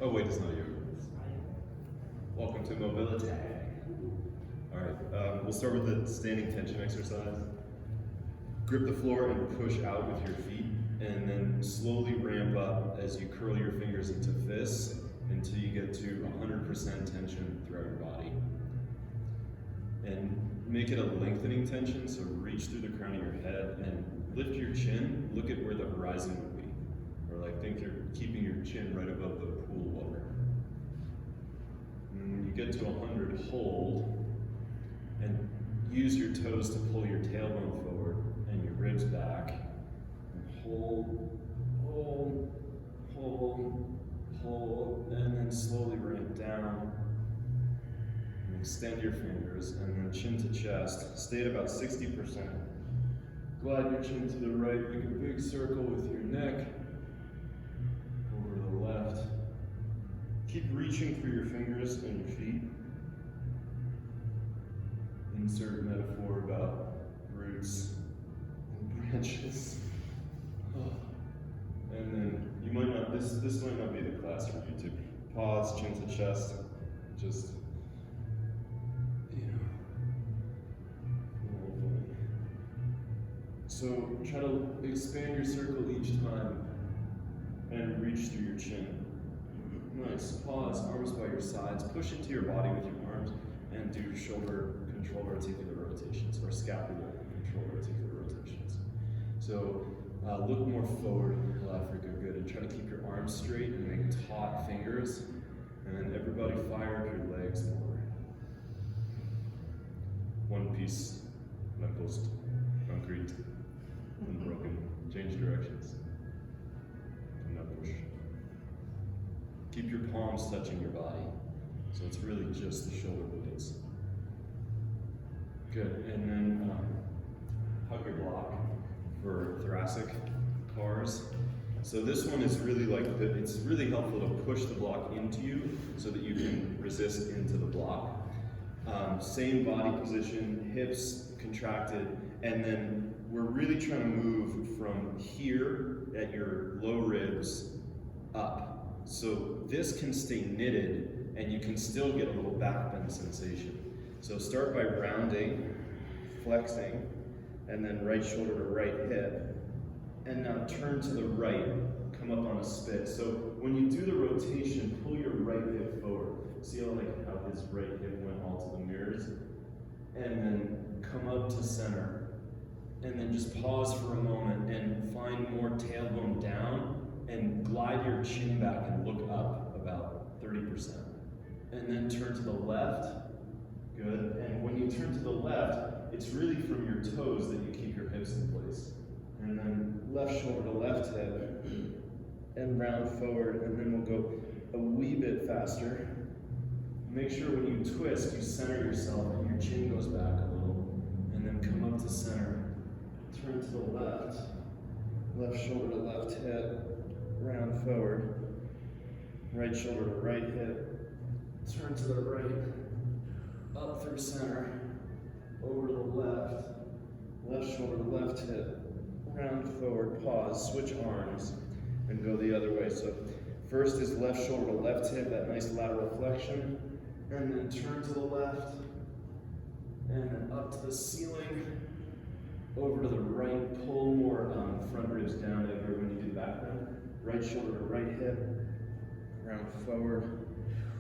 Oh wait, it's not you. Welcome to mobility. All right, we'll start with the standing tension exercise. Grip the floor and push out with your feet, and then slowly ramp up as you curl your fingers into fists until you get to 100% tension throughout your body. And make it a lengthening tension, so reach through the crown of your head and lift your chin, look at where the horizon would be. Or like think you're keeping your chin right above the pool water. And when you get to 100, hold, and use your toes to pull your tailbone forward and your ribs back. And hold, hold, hold, hold, and then slowly ramp down. And extend your fingers, and then chin to chest. Stay at about 60%. Glide your chin to the right, make a big circle with your neck. Over to the left. Keep reaching for your fingers and your feet. Insert metaphor about roots and branches. And then you might not, this might not be the class for you to pause, chin to chest, just, So try to expand your circle each time and reach through your chin. Nice. Pause, arms by your sides. Push into your body with your arms and do shoulder control articular rotations or scapular control articular rotations. So look more forward, Africa, good, and try to keep your arms straight and make taut fingers. And then everybody fire up your legs more. One piece, lamppost, concrete. Unbroken. Change directions. And now push. Keep your palms touching your body. So it's really just the shoulder blades. Good. And then hug your block for thoracic cars. So this one is really like, it's really helpful to push the block into you so that you can resist into the block. Same body position, hips contracted, and then we're really trying to move from here at your low ribs up. So this can stay knitted and you can still get a little back bend sensation. So start by rounding, flexing, and then right shoulder to right hip. And now turn to the right, come up on a spit. So when you do the rotation, pull your right hip forward. See how his right hip went all to the mirrors? And then come up to center. And then just pause for a moment and find more tailbone down and glide your chin back and look up about 30%. And then turn to the left, good. And when you turn to the left, it's really from your toes that you keep your hips in place. And then left shoulder to left hip and round forward, and then we'll go a wee bit faster. Make sure when you twist, you center yourself and your chin goes back a little, and then come up to center. Turn to the left, left shoulder to left hip, round forward, right shoulder to right hip, turn to the right, up through center, over to the left, left shoulder to left hip, round forward, pause, switch arms, and go the other way. So first is left shoulder to left hip, that nice lateral flexion, and then turn to the left, and then up to the ceiling, over to the right, pull more front ribs down over when you do back bend. Right shoulder to right hip, round forward,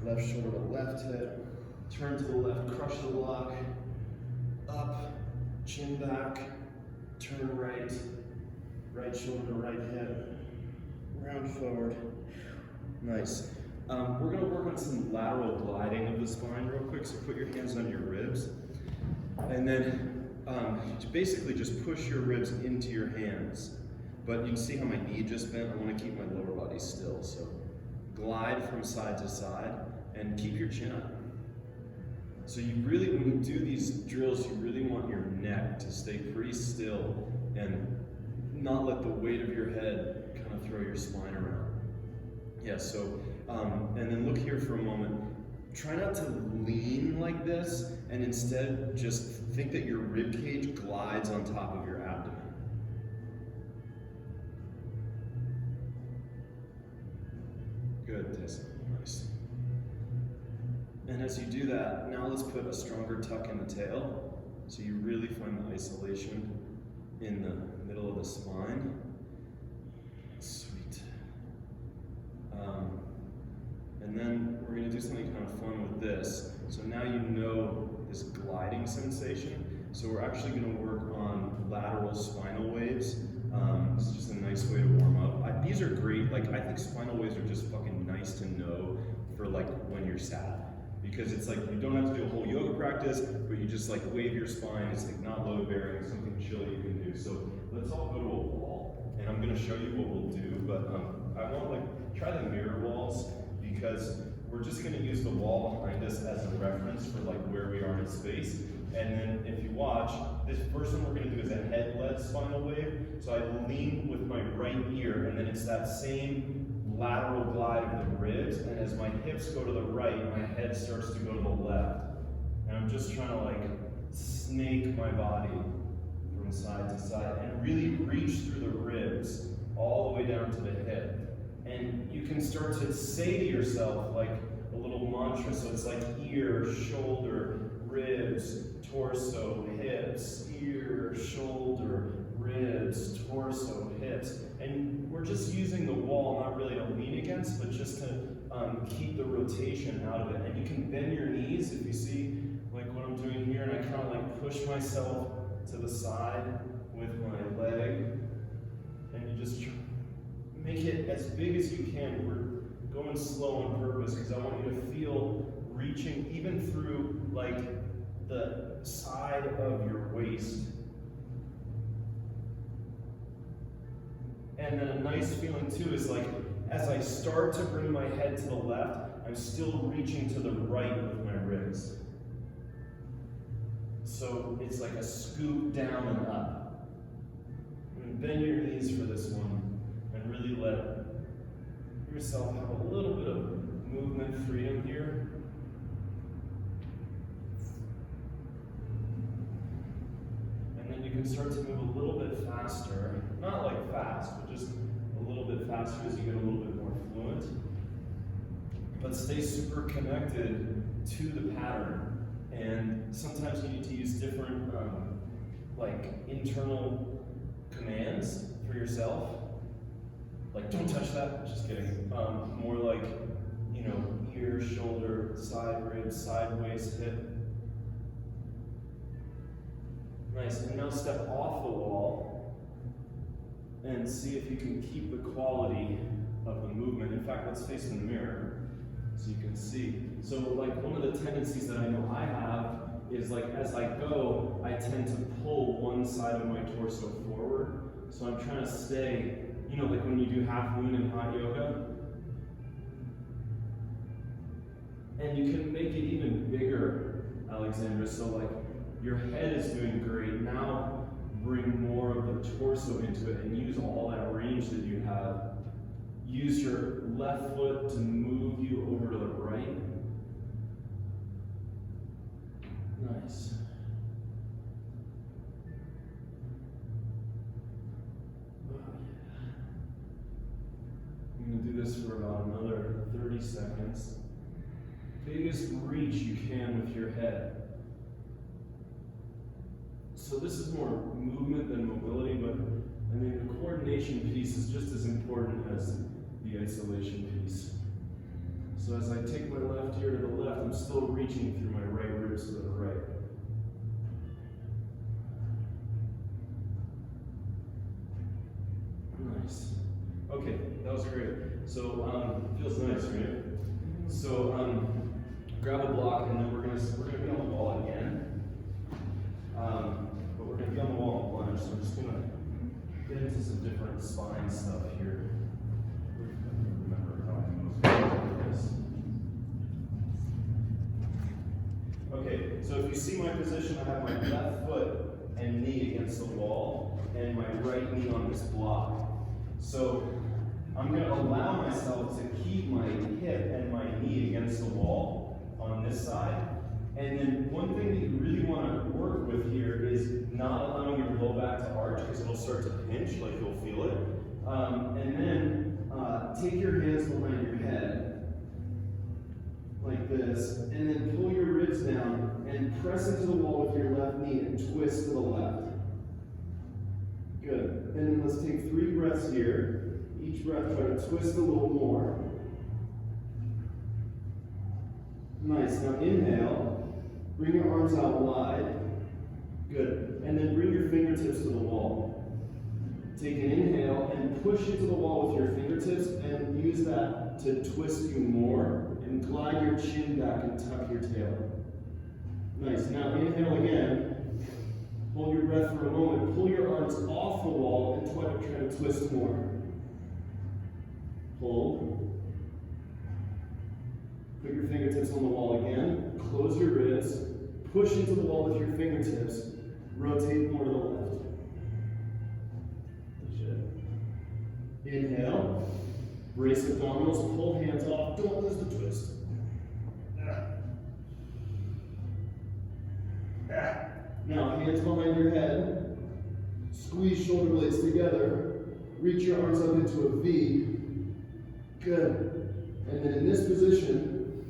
left shoulder to left hip, turn to the left, crush the block, up, chin back, turn right, right shoulder to right hip, round forward. Nice. We're going to work on some lateral gliding of the spine real quick, so put your hands on your ribs. And then basically just push your ribs into your hands. But you can see how my knee just bent. I want to keep my lower body still. So glide from side to side and keep your chin up. So you really, when you do these drills, you really want your neck to stay pretty still and not let the weight of your head kind of throw your spine around. Yeah, so, and then look here for a moment. Try not to lean like this, and instead just think that your rib cage glides on top of your abdomen. Good, Tessa. Nice. And as you do that, now let's put a stronger tuck in the tail. So you really find the isolation in the middle of the spine. Sweet. And then we're going to do something kind of fun with this. So now you know this gliding sensation. So we're actually going to work on lateral spinal waves. This is just a nice way to warm up. These are great. Like, I think spinal waves are just fucking nice to know for like when you're sad. Because it's like, you don't have to do a whole yoga practice, but you just like wave your spine. It's like not load bearing, something chill you can do. So let's all go to a wall, and I'm gonna show you what we'll do, but I want like, try the mirror walls, because we're just gonna use the wall behind us as a reference for like where we are in space. And then if you watch, this first one we're gonna do is a head-led spinal wave. So I lean with my right ear, and then it's that same lateral glide of the ribs, and as my hips go to the right, my head starts to go to the left. And I'm just trying to like snake my body from side to side and really reach through the ribs all the way down to the hip. And you can start to say to yourself like a little mantra, so it's like ear, shoulder, ribs, torso, hips, ear, shoulder, ribs, torso, hips. And we're just using the wall, not really to lean against, but just to keep the rotation out of it. And you can bend your knees if you see like what I'm doing here, and I kind of like push myself to the side with my leg, and you just make it as big as you can. We're going slow on purpose because I want you to feel reaching even through like the side of your waist. And then a nice feeling too is like, as I start to bring my head to the left, I'm still reaching to the right with my ribs. So it's like a scoop down and up. And bend your knees for this one and really let yourself have a little bit of movement freedom here. And then you can start to move a little bit faster. Not like fast, but just a little bit faster as you get a little bit more fluent. But stay super connected to the pattern. And sometimes you need to use different like internal commands for yourself. Like, don't touch that, just kidding. More like, you know, ear, shoulder, side ribs, side waist, hip. Nice, and now step off the wall and see if you can keep the quality of the movement. In fact, let's face in the mirror so you can see. So like one of the tendencies that I know I have is like as I go, I tend to pull one side of my torso forward. So I'm trying to stay, you know, like when you do half moon in hot yoga. And you can make it even bigger, Alexandra. So like your head is doing great. Now bring more of the torso into it and use all that range that you have. Use your left foot to move you over to the right. Nice. I'm going to do this for about another 30 seconds. Biggest reach you can with your head. So this is more movement than mobility, but I mean the coordination piece is just as important as the isolation piece. So as I take my left ear to the left, I'm still reaching through my right ribs to the right. Nice. Okay, that was great. So feels nice, right? So grab a block, and then we're gonna be on the wall again. But we're gonna be on the wall in lunge, so we're just gonna get into some different spine stuff here. Remember how I do this. Okay, so if you see my position, I have my left foot and knee against the wall, and my right knee on this block. So I'm going to allow myself to keep my hip and my knee against the wall on this side. And then one thing that you really want to work with here is not allowing your low back to arch, because it'll start to pinch, like you'll feel it. And then take your hands behind your head like this, and then pull your ribs down and press into the wall with your left knee and twist to the left. Good. And then let's take 3 breaths here. Each breath, try to twist a little more. Nice. Now inhale. Bring your arms out wide. Good. And then bring your fingertips to the wall. Take an inhale and push into the wall with your fingertips and use that to twist you more and glide your chin back and tuck your tail. Nice. Now inhale again. Hold your breath for a moment. Pull your arms off the wall and try to twist more. Hold. Put your fingertips on the wall again. Close your ribs. Push into the wall with your fingertips. Rotate more to the left. Inhale. Brace abdominals. Pull hands off. Don't lose the twist. Now, hands behind your head. Squeeze shoulder blades together. Reach your arms up into a V. Good. And then in this position,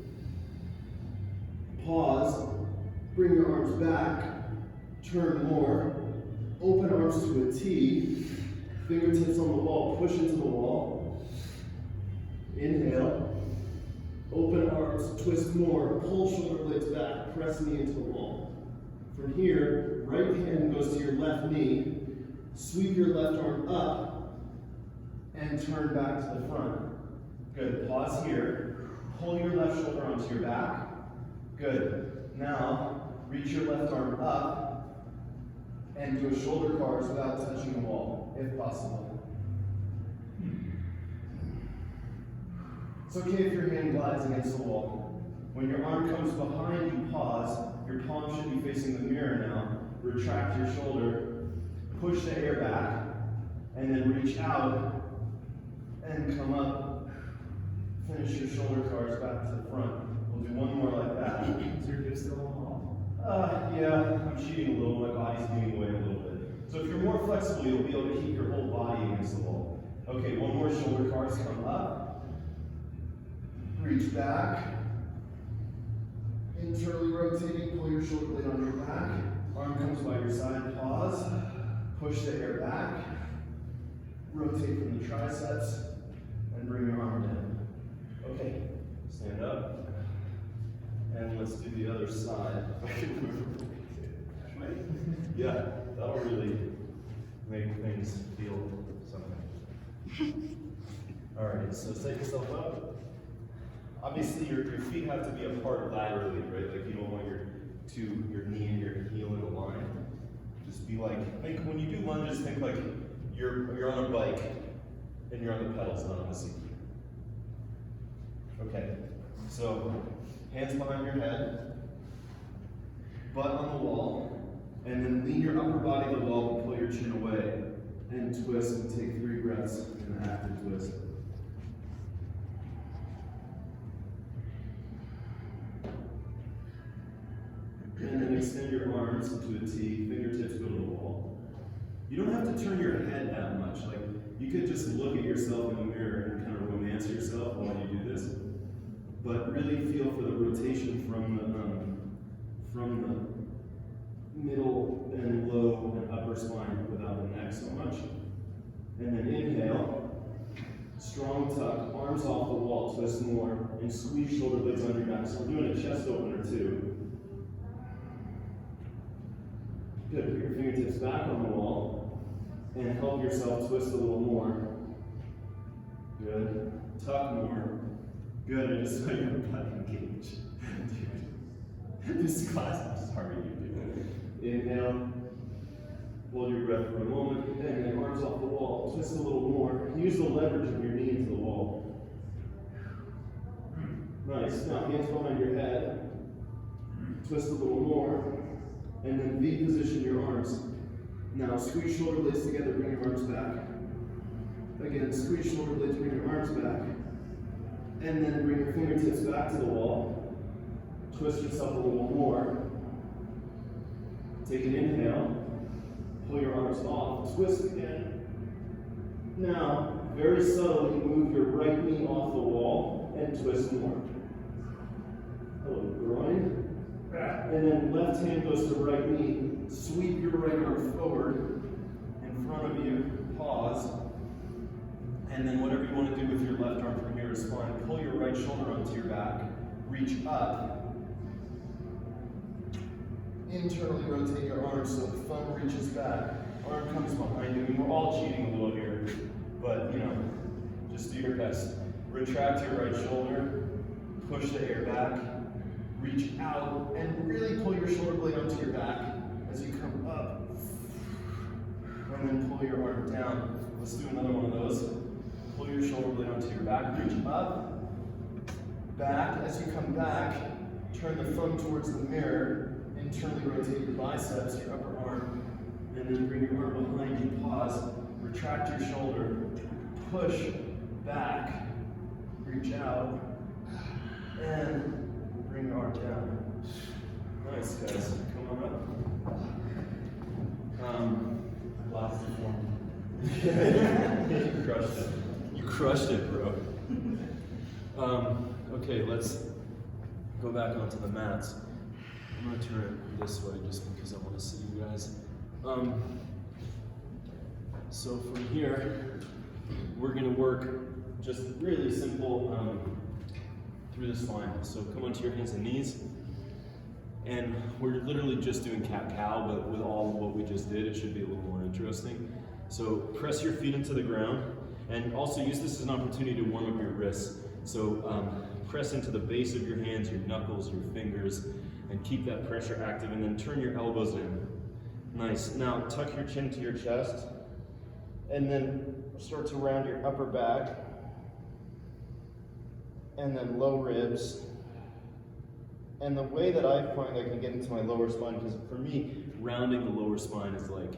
pause. Bring your arms back. Turn more. Open arms to a T. Fingertips on the wall. Push into the wall. Inhale. Open arms. Twist more. Pull shoulder blades back. Press knee into the wall. From here, right hand goes to your left knee. Sweep your left arm up and turn back to the front. Good. Pause here. Pull your left shoulder onto your back. Good. Now, reach your left arm up and do a shoulder cards without touching the wall, if possible. It's okay if your hand glides against the wall. When your arm comes behind you, pause. Your palm should be facing the mirror now. Retract your shoulder. Push the air back. And then reach out and come up. Finish your shoulder cards back to the front. We'll do one more like that. Is your hip still on the wall? Yeah, I'm cheating a little. My body's giving away a little bit. So if you're more flexible, you'll be able to keep your whole body against the wall. Okay, one more shoulder cards. Come up. Reach back. Internally rotating, pull your shoulder blade on your back. Arm comes by your side, pause. Push the air back. Rotate from the triceps and bring your arm down. Okay, stand up. And let's do the other side. Yeah, that'll really make things feel something. All right, so set yourself up. Obviously, your feet have to be apart laterally, right? Like you don't want your knee and your heel in a line. Just be like, think when you do lunges, think like you're on a bike and you're on the pedals, not on the seat. Okay, so hands behind your head, butt on the wall, and then lean your upper body to the wall and pull your chin away, and twist and take 3 breaths in an active twist. And then extend your arms into a T, fingertips go to the wall. You don't have to turn your head that much. Like, you could just look at yourself in the mirror and kind of romance yourself while you do this. But really feel for the rotation from the middle and low and upper spine without the neck so much. And then inhale, strong tuck, arms off the wall, twist more, and squeeze shoulder blades on your back. So we're doing a chest opener too. Good, put your fingertips back on the wall and help yourself twist a little more. Good, tuck more. Good, I just saw your butt engage. This class is hard to do. Inhale, hold your breath for a moment, and then arms off the wall, twist a little more. Use the leverage of your knee into the wall. Nice, now hands behind your head, twist a little more. And then V position your arms. Now squeeze shoulder blades together, bring your arms back. Again, squeeze shoulder blades, bring your arms back. And then bring your fingertips back to the wall. Twist yourself a little more. Take an inhale. Pull your arms off. Twist again. Now, very subtly move your right knee off the wall and twist more. Little groin. And then left hand goes to right knee. Sweep your right arm forward in front of you. Pause. And then whatever you want to do with your left arm from here is fine. Pull your right shoulder onto your back. Reach up. Internally rotate your arm so the thumb reaches back. Arm comes behind you. And we're all cheating a little here, but just do your best. Retract your right shoulder. Push the air back. Reach out and really pull your shoulder blade onto your back as you come up. And then pull your arm down. Let's do another one of those. Pull your shoulder blade onto your back. Reach up. Back. As you come back, turn the thumb towards the mirror. Internally rotate your biceps, your upper arm. And then bring your arm behind you. Pause. Retract your shoulder. Push back. Reach out. And bring your arm down. Nice, guys. Come on up. Lost the form. You crushed it. You crushed it, bro. Okay, let's go back onto the mats. I'm gonna turn it this way just because I want to see you guys. So from here, we're gonna work just really simple through the spine. So come onto your hands and knees. And we're literally just doing cat-cow, but with all of what we just did, it should be a little more interesting. So press your feet into the ground, and also use this as an opportunity to warm up your wrists. So press into the base of your hands, your knuckles, your fingers, and keep that pressure active, and then turn your elbows in. Nice. Now tuck your chin to your chest, and then start to round your upper back, and then low ribs. And the way that I find I can get into my lower spine, because for me, rounding the lower spine is like,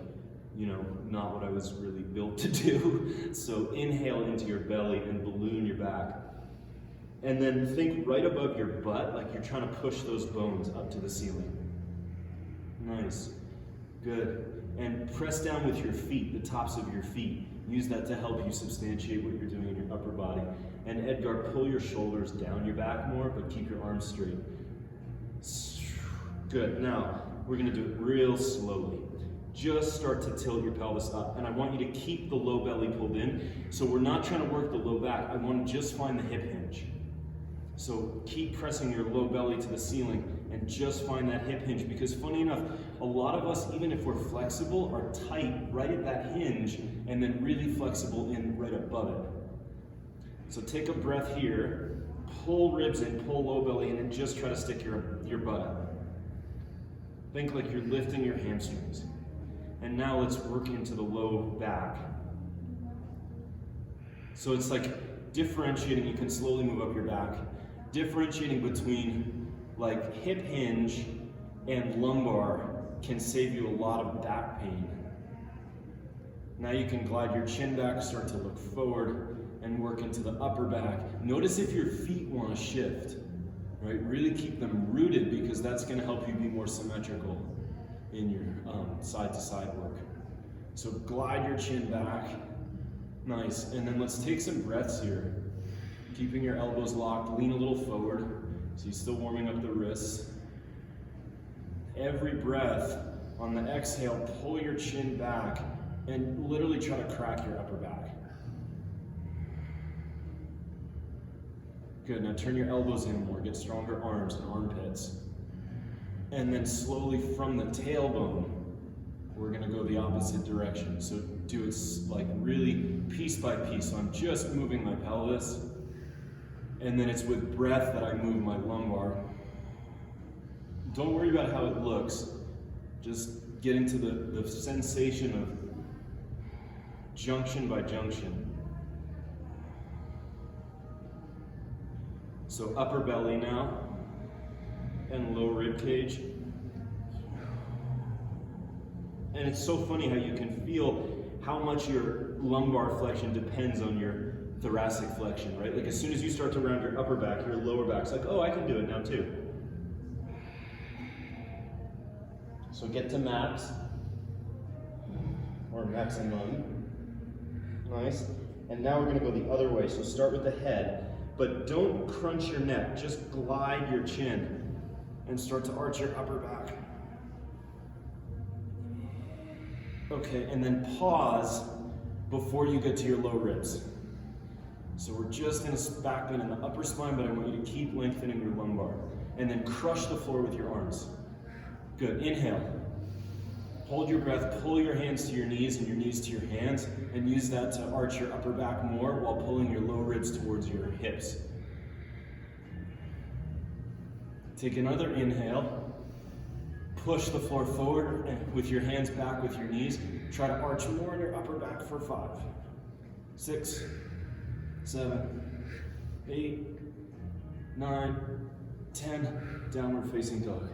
not what I was really built to do. So inhale into your belly and balloon your back. And then think right above your butt, like you're trying to push those bones up to the ceiling. Nice. Good. And press down with your feet, the tops of your feet. Use that to help you substantiate what you're doing in your upper body. And Edgar, pull your shoulders down your back more, but keep your arms straight. Good. Now, we're going to do it real slowly. Just start to tilt your pelvis up. And I want you to keep the low belly pulled in. So we're not trying to work the low back. I want to just find the hip hinge. So keep pressing your low belly to the ceiling and just find that hip hinge, because funny enough, a lot of us, even if we're flexible, are tight right at that hinge and then really flexible in right above it. So take a breath here, pull ribs in, pull low belly in, and just try to stick your butt up. Think like you're lifting your hamstrings. And now let's work into the low back. So it's like differentiating, you can slowly move up your back. Differentiating between like hip hinge and lumbar can save you a lot of back pain. Now you can glide your chin back, start to look forward, and work into the upper back. Notice if your feet want to shift, right? Really keep them rooted, because that's going to help you be more symmetrical in your side-to-side work. So glide your chin back. Nice. And then let's take some breaths here. Keeping your elbows locked, lean a little forward, so you're still warming up the wrists. Every breath, on the exhale, pull your chin back and literally try to crack your upper back. Good, now turn your elbows in more, get stronger arms and armpits. And then slowly from the tailbone, we're gonna go the opposite direction. So do it like really piece by piece. So I'm just moving my pelvis, and then it's with breath that I move my lumbar. Don't worry about how it looks. Just get into the sensation of junction by junction. So upper belly now, and low rib cage. And it's so funny how you can feel how much your lumbar flexion depends on your thoracic flexion, right? Like as soon as you start to round your upper back, your lower back's like, oh, I can do it now too. So get to max, or maximum. Nice. And now we're gonna go the other way. So start with the head, but don't crunch your neck, just glide your chin. and start to arch your upper back. Okay, and then pause before you get to your low ribs. So we're just in a back bend in the upper spine, but I want you to keep lengthening your lumbar. And then crush the floor with your arms. Good, inhale. Hold your breath, pull your hands to your knees and your knees to your hands, and use that to arch your upper back more while pulling your low ribs towards your hips. Take another inhale. Push the floor forward and with your hands back with your knees. Try to arch more in your upper back for 5, 6, 7, 8, 9, 10. Downward facing dog.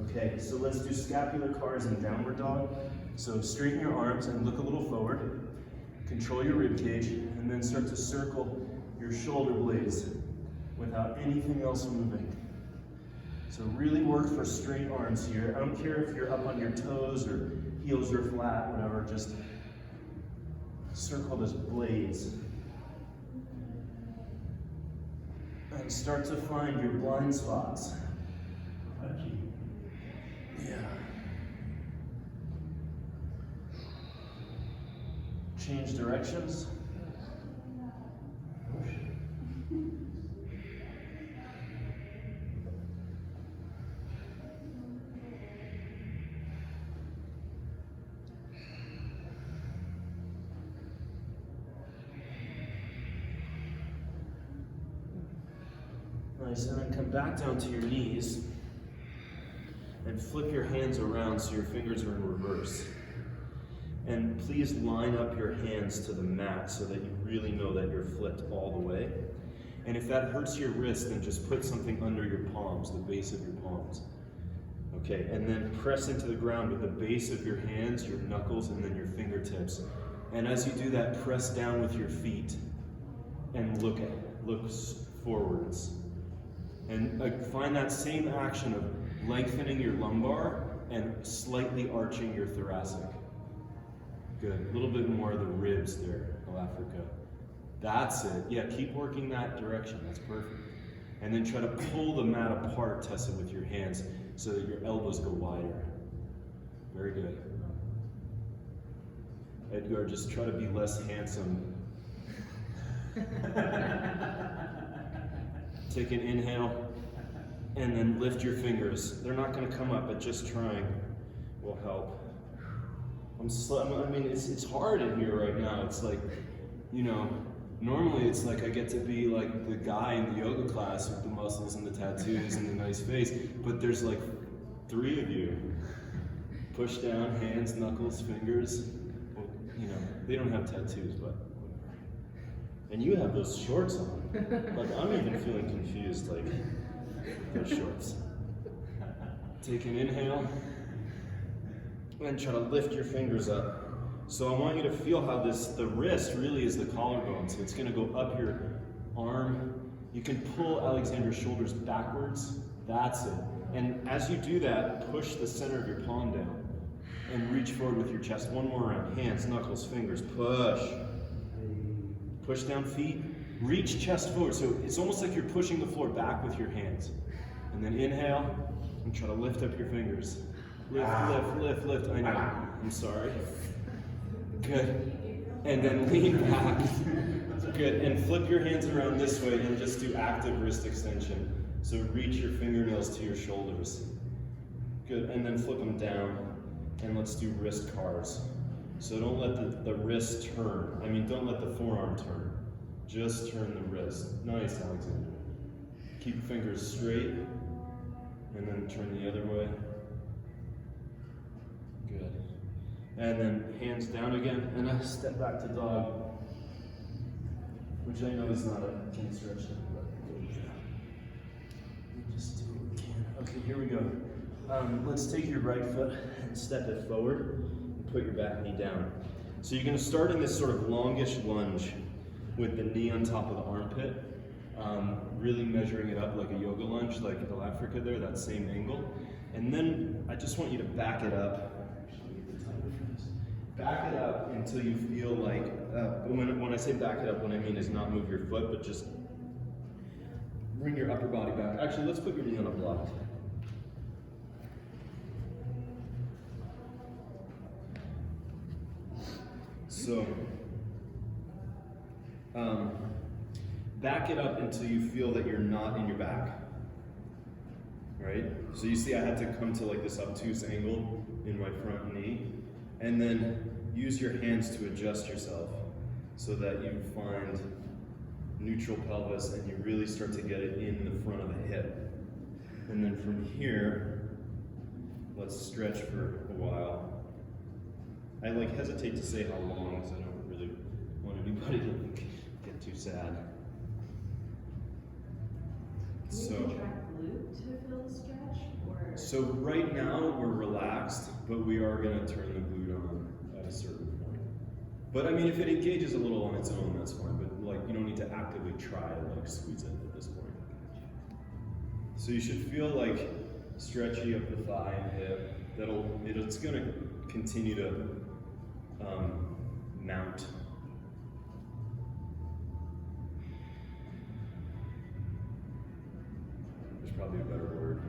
Okay, so let's do scapular cars and downward dog. So straighten your arms and look a little forward. Control your rib cage, and then start to circle your shoulder blades without anything else moving. So really work for straight arms here. I don't care if you're up on your toes or heels are flat, whatever, just circle those blades. And start to find your blind spots. Yeah. Change directions. Nice, and then come back down to your knees and flip your hands around so your fingers are in reverse. And please line up your hands to the mat so that you really know that you're flipped all the way. And if that hurts your wrist, then just put something under your palms, the base of your palms. Okay, and then press into the ground with the base of your hands, your knuckles, and then your fingertips. And as you do that, press down with your feet and look forwards. And find that same action of lengthening your lumbar and slightly arching your thoracic. Good, a little bit more of the ribs there, Africa. That's it. Yeah, keep working that direction, that's perfect. And then try to pull the mat apart, Tessa, with your hands so that your elbows go wider. Very good. Edgar, just try to be less handsome. Take an inhale, and then lift your fingers. They're not going to come up, but just trying will help. I mean, it's hard in here right now. It's like, you know, normally it's like I get to be like the guy in the yoga class with the muscles and the tattoos and the nice face, but there's like 3 of you. Push down, hands, knuckles, fingers. Well, you know, they don't have tattoos, but and you have those shorts on. Like, I'm even feeling confused, like, those shorts. Take an inhale, and try to lift your fingers up. So I want you to feel how the wrist really is the collarbone. So it's gonna go up your arm. You can pull Alexander's shoulders backwards. That's it. And as you do that, push the center of your palm down and reach forward with your chest. One more round. Hands, knuckles, fingers, push. Push down feet, reach chest forward. So it's almost like you're pushing the floor back with your hands. And then inhale, and try to lift up your fingers. Lift, lift, lift, lift. I know, I'm sorry. Good. And then lean back. Good, and flip your hands around this way and just do active wrist extension. So reach your fingernails to your shoulders. Good, and then flip them down. And let's do wrist cars. So don't let the wrist turn. I mean, don't let the forearm turn. Just turn the wrist. Nice, Alexander. Keep fingers straight, and then turn the other way. Good. And then hands down again, and I step back to dog, which I know is not a Kinstretch, but just do what we can. Okay, here we go. Let's take your right foot and step it forward. Put your back knee down. So you're going to start in this sort of longish lunge with the knee on top of the armpit, really measuring it up like a yoga lunge, like in Africa there, that same angle. And then I just want you to back it up. Back it up until you feel like, when I say back it up, what I mean is not move your foot, but just bring your upper body back. Actually, let's put your knee on a block. So, back it up until you feel that you're not in your back. Right? So you see I had to come to like this obtuse angle in my front knee, and then use your hands to adjust yourself so that you find neutral pelvis and you really start to get it in the front of the hip. And then from here, let's stretch for a while. I like hesitate to say how long because I don't really want anybody to get too sad. Can you contract glute to feel the stretch? Or? So right now we're relaxed, but we are going to turn the glute on at a certain point. But I mean, if it engages a little on its own, that's fine. But like, you don't need to actively try to like squeeze it at this point. So you should feel like stretchy up the thigh and hip. It's going to continue to mount. There's probably a better word.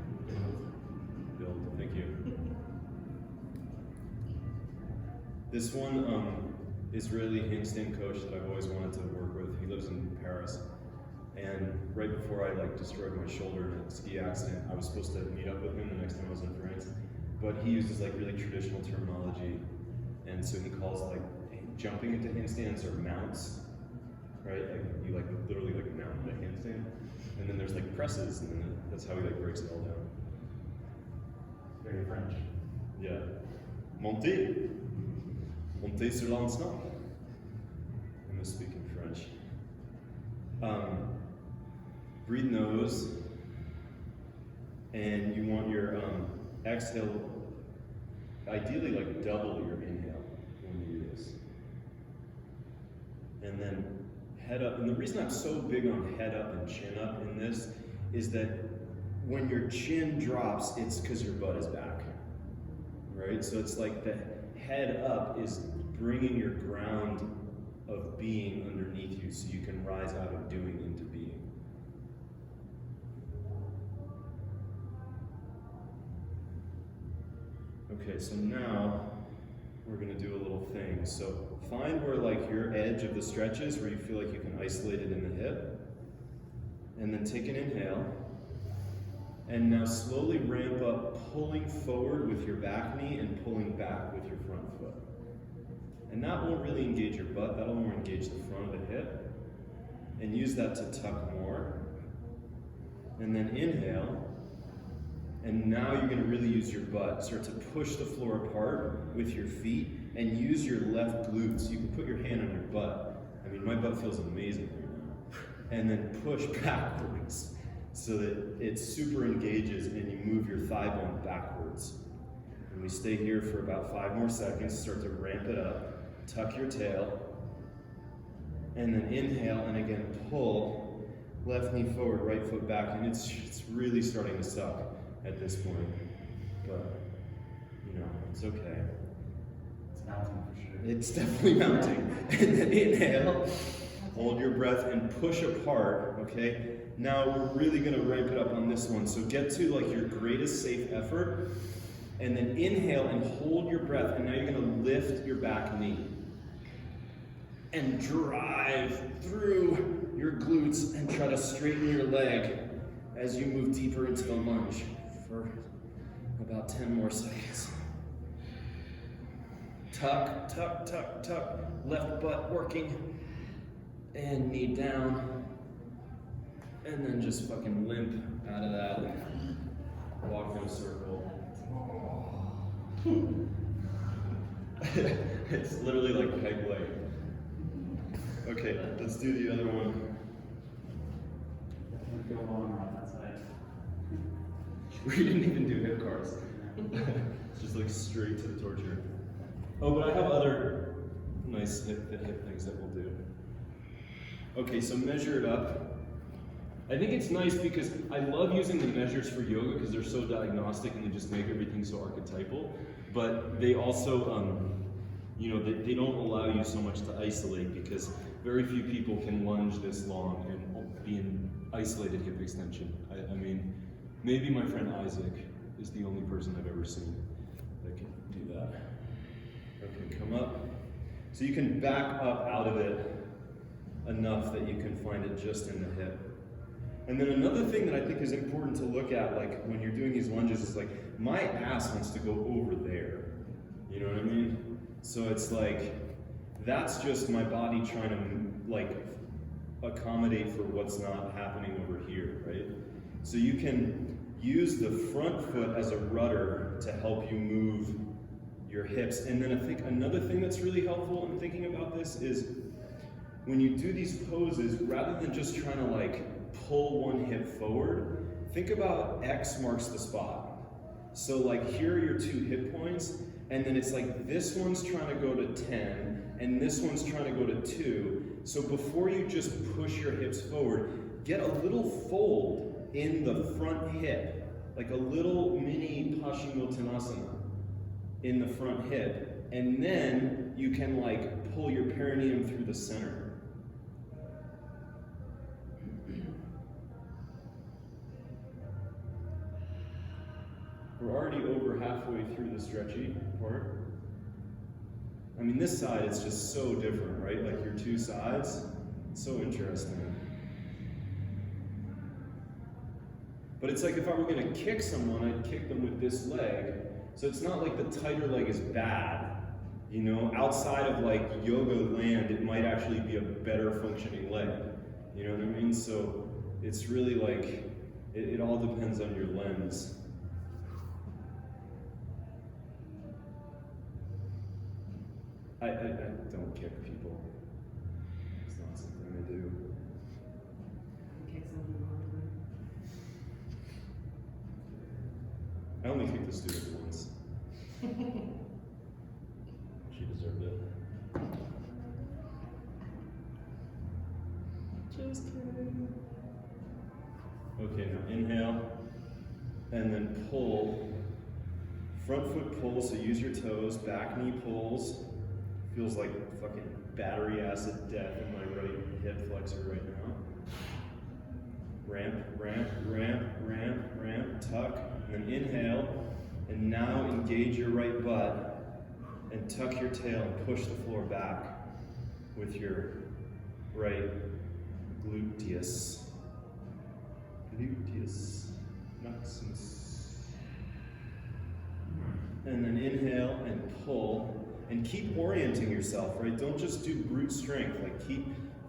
Build. Thank you. This one Israeli handstand coach that I've always wanted to work with. He lives in Paris. And right before I like destroyed my shoulder in a ski accident, I was supposed to meet up with him the next time I was in France. But he uses like really traditional terminology. And so he calls like jumping into handstands or mounts, right? Like you like literally like mount in a handstand. And then there's like presses, and then that's how he like breaks it all down. Very French. Yeah. Monter. Monter sur l'instant. I'm speaking French. Breathe nose, and you want your exhale, ideally like double your inhale when you do this. And then head up, and the reason I'm so big on head up and chin up in this is that when your chin drops, it's because your butt is back, right? So it's like the head up is bringing your ground of being underneath you so you can rise out of doing into being. Okay, so now we're gonna do a little thing. So find where like your edge of the stretch is, where you feel like you can isolate it in the hip. And then take an inhale. And now slowly ramp up, pulling forward with your back knee and pulling back with your front foot. And that won't really engage your butt, that'll more engage the front of the hip. And use that to tuck more. And then inhale. And now you're going to really use your butt. Start to push the floor apart with your feet and use your left glutes. You can put your hand on your butt. I mean, my butt feels amazing right now. And then push backwards so that it super engages and you move your thigh bone backwards. And we stay here for about 5 more seconds. Start to ramp it up. Tuck your tail. And then inhale and again pull. Left knee forward, right foot back. And it's really starting to suck at this point, but you know, it's okay. It's mounting for sure. It's definitely mounting. And then inhale, hold your breath and push apart, okay? Now we're really gonna ramp it up on this one. So get to like your greatest safe effort, and then inhale and hold your breath, and now you're gonna lift your back knee. And drive through your glutes and try to straighten your leg as you move deeper into the lunge. For about 10 more seconds. Tuck, tuck, tuck, tuck. Left butt working. And knee down. And then just fucking limp out of that. Walk in a circle. It's literally like peg leg. Okay, let's do the other one. Go longer on that side. We didn't even do hip cars. It's just like straight to the torture. Oh, but I have other nice hip things that we'll do. Okay, so measure it up. I think it's nice because I love using the measures for yoga because they're so diagnostic and they just make everything so archetypal. But they also you know, they don't allow you so much to isolate because very few people can lunge this long and be in isolated hip extension. I mean, maybe my friend Isaac is the only person I've ever seen that can do that. Okay, come up. So you can back up out of it enough that you can find it just in the hip. And then another thing that I think is important to look at, like when you're doing these lunges, is like my ass wants to go over there. You know what I mean? So it's like, that's just my body trying to like accommodate for what's not happening over here, right? So you can use the front foot as a rudder to help you move your hips. And then I think another thing that's really helpful in thinking about this is when you do these poses, rather than just trying to like pull one hip forward, think about X marks the spot. So like here are your 2 hip points, and then it's like this one's trying to go to 10, and this one's trying to go to 2. So before you just push your hips forward, get a little fold in the front hip, like a little mini Paschimottanasana in the front hip, and then you can like pull your perineum through the center. We're already over halfway through the stretchy part. I mean, this side is just so different, right? Like your 2 sides, it's so interesting. But it's like if I were gonna kick someone, I'd kick them with this leg. So it's not like the tighter leg is bad. You know, outside of like yoga land, it might actually be a better functioning leg. You know what I mean? So it's really like, it all depends on your lens. I don't kick people. It's not something I do. Kick something wrong. I only kicked the student once. She deserved it. Just kidding. Okay, now inhale, and then pull. Front foot pull, so use your toes. Back knee pulls. Feels like fucking battery acid death in my right hip flexor right now. Ramp, ramp, ramp, ramp, ramp, tuck, and then inhale, and now engage your right butt, and tuck your tail and push the floor back with your right gluteus. Gluteus maximus. And then inhale and pull. And keep orienting yourself, right? Don't just do brute strength, like keep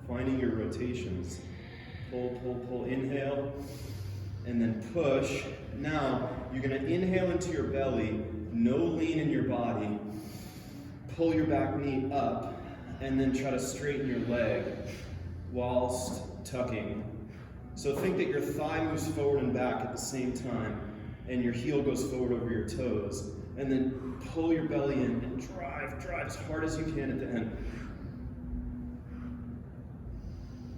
finding your rotations. Pull, pull, pull, inhale, and then push. Now, you're gonna inhale into your belly, no lean in your body, pull your back knee up, and then try to straighten your leg whilst tucking. So think that your thigh moves forward and back at the same time, and your heel goes forward over your toes. And then pull your belly in and drive as hard as you can at the end.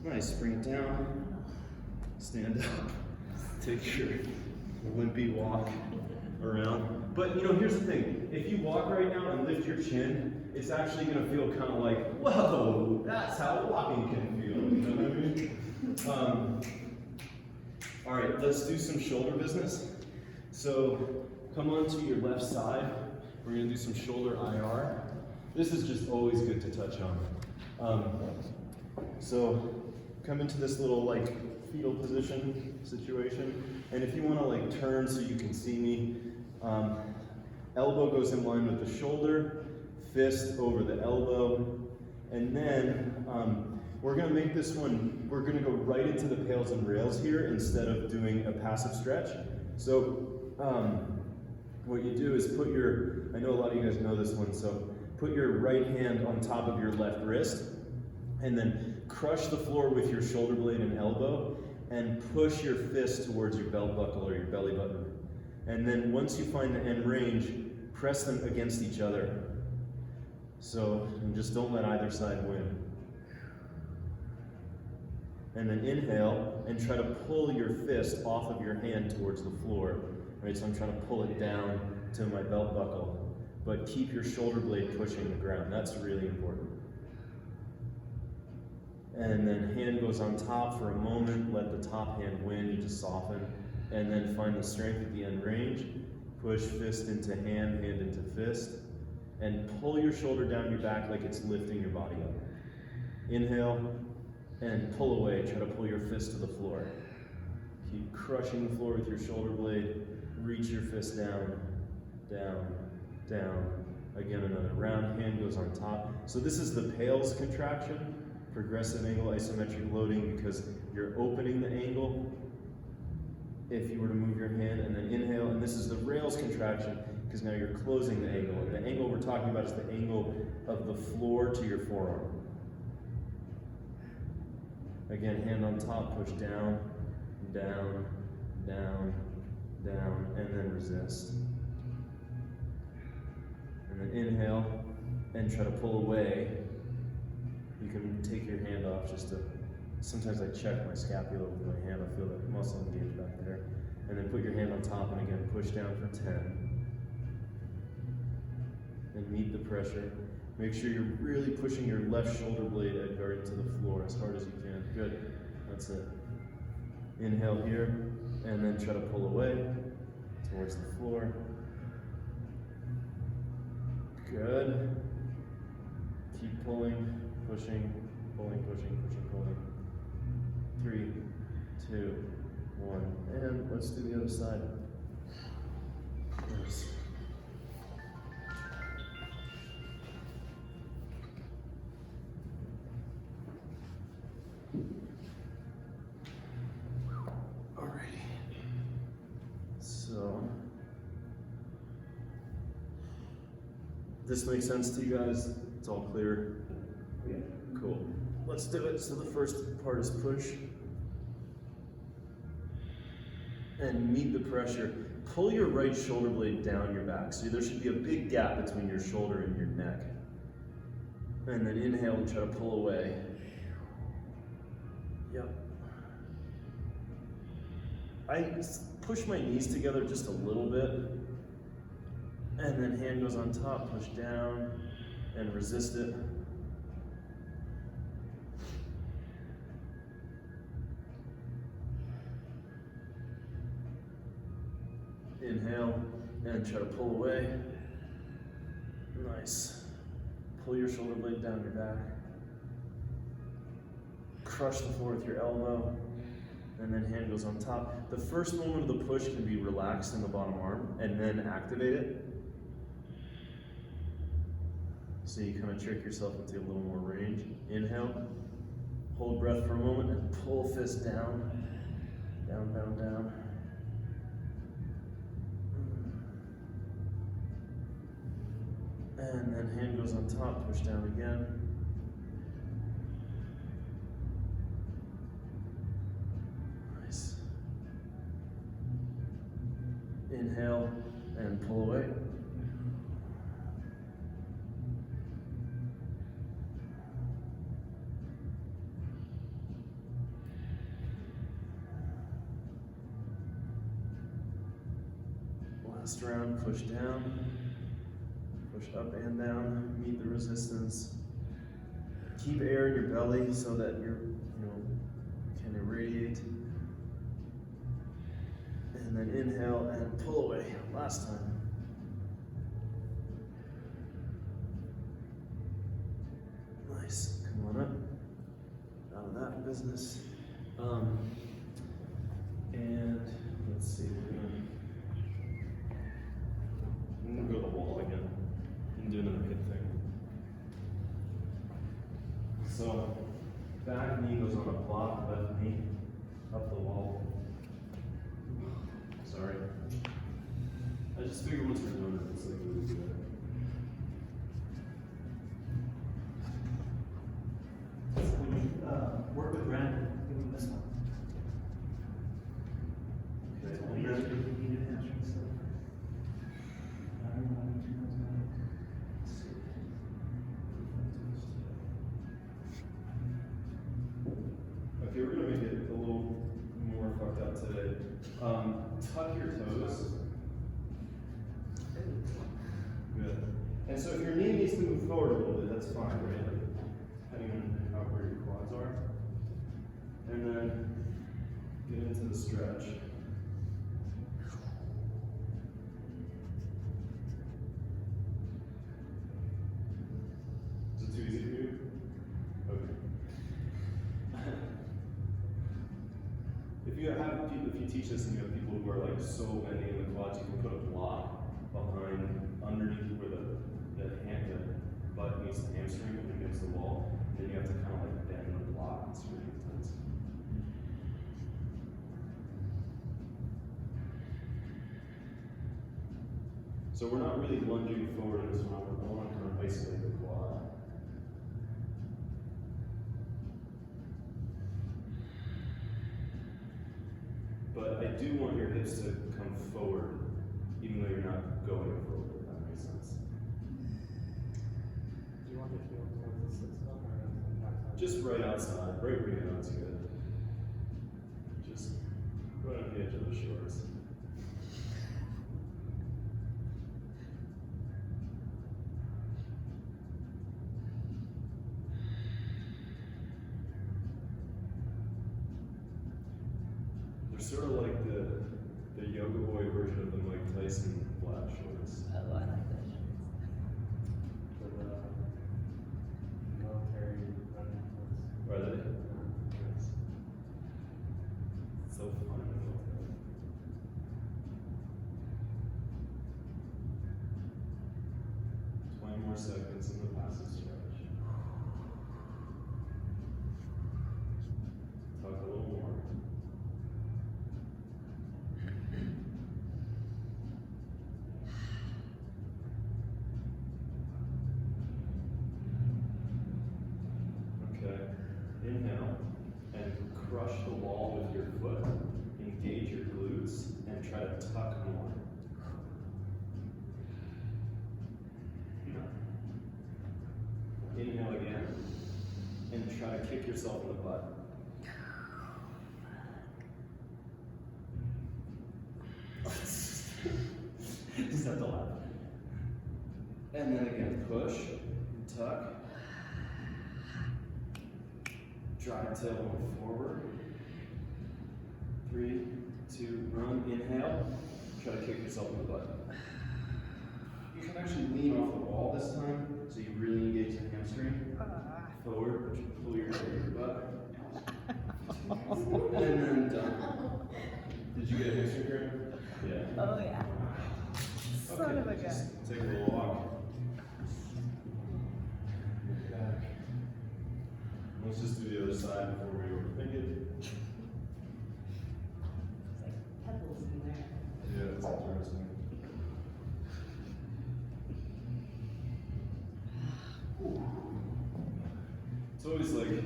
Nice, bring it down, stand up, take your limpy walk around. But you know, here's the thing, if you walk right now and lift your chin, it's actually gonna feel kind of like, whoa, that's how walking can feel, you know what I mean? All right, let's do some shoulder business. So, come on to your left side. We're gonna do some shoulder IR. This is just always good to touch on. So come into this little like fetal position situation. And if you wanna like turn so you can see me, elbow goes in line with the shoulder, fist over the elbow. And then we're gonna make this one, we're gonna go right into the pails and rails here instead of doing a passive stretch. So, what you do is put your, I know a lot of you guys know this one, so put your right hand on top of your left wrist, and then crush the floor with your shoulder blade and elbow, and push your fist towards your belt buckle or your belly button. And then once you find the end range, press them against each other. So, and just don't let either side win. And then inhale, and try to pull your fist off of your hand towards the floor. Right, so I'm trying to pull it down to my belt buckle. but keep your shoulder blade pushing the ground. That's really important. And then hand goes on top for a moment, let the top hand win, you just soften, and then find the strength at the end range. Push fist into hand, hand into fist, and pull your shoulder down your back like it's lifting your body up. Inhale, and pull away, try to pull your fist to the floor. Keep crushing the floor with your shoulder blade, reach your fist down, down, down. Again, another round, hand goes on top. So this is the PALS contraction, progressive angle isometric loading, because you're opening the angle if you were to move your hand, and then inhale, and this is the rails contraction, because now you're closing the angle. And the angle we're talking about is the angle of the floor to your forearm. Again, hand on top, push down, down, down, down, and then resist. And then inhale, and try to pull away. You can take your hand off just to, sometimes I check my scapula with my hand, I feel that muscle engage back there. And then put your hand on top and again, push down for 10. And meet the pressure. Make sure you're really pushing your left shoulder blade Edgar into the floor as hard as you can. Good, that's it. Inhale here, and then try to pull away towards the floor. Good. Keep pulling, pushing, pulling, pushing, pushing, pulling. 3, 2, 1, and let's do the other side. Nice. Alrighty. So, this makes sense to you guys? It's all clear? Yeah. Cool. Let's do it. So the first part is push. And meet the pressure. Pull your right shoulder blade down your back. So there should be a big gap between your shoulder and your neck. And then inhale and try to pull away. Yep. I push my knees together just a little bit. And then hand goes on top, push down, and resist it. Inhale, and try to pull away. Nice. Pull your shoulder blade down your back. Crush the floor with your elbow, and then hand goes on top. The first moment of the push can be relaxed in the bottom arm, and then activate it. So you kind of trick yourself into a little more range. Inhale, hold breath for a moment, and pull fist down, down, down, down. And then hand goes on top, push down again. Nice. Inhale and pull away. Last round, push down. Push up and down, meet the resistance. Keep air in your belly so that you can irradiate. And then inhale and pull away. Last time. Nice. Come on up. Out of that business. And let's see. I'm gonna go to the wall again. And do another hip thing. So, back knee goes on a block, left knee up the wall. Sorry. I just figured once we're doing it, it's like really good. When you work with Brandon, give him this one. Okay. When you need an hamstring stuff. Okay, we're gonna make it a little more fucked up today. Tuck your toes. Good. And so if your knee needs to move forward a little bit, that's fine, right? Like, depending on where your quads are. And then get into the stretch. Is it too easy for you? Okay. If you teach this and you have people who are like so bending in the quads, you can put a block underneath where the butt meets the hamstring and against the wall. Then you have to kind of like bend the block. It's really intense. So we're not really lunging forward in this one. I want to kind of isolate the quad. But I do want your hips to come forward, even though you're not going forward, if that makes sense. Do you want the heel towards the sit zone or outside? Just right outside, right where you know it's good. Just right on the edge of the shorts. They're sort of like the yoga boy version of the Mike Tyson black shorts. Oh, I like those shorts. For the military running shorts. Are they? Nice. So fun. 20 more seconds in the passive stretch. Talk a little more. Okay. Inhale and crush the wall with your foot. Engage your glutes and try to tuck more. Inhale again and try to kick yourself in the butt. Just have to laugh. And then again, push, tuck. Drive tailbone forward. 3, 2, run. Inhale. Try to kick yourself in the butt. You can actually lean off the wall this time, so you really engage the hamstring. Forward, pull your head with your butt. And then done. Did you get a hamstring cramp? Yeah. Oh, yeah. Son of a gun. Just take a little walk. Back. Let's just do the other side before we overthink it. It's like pebbles in there. Yeah, it's interesting. It's always like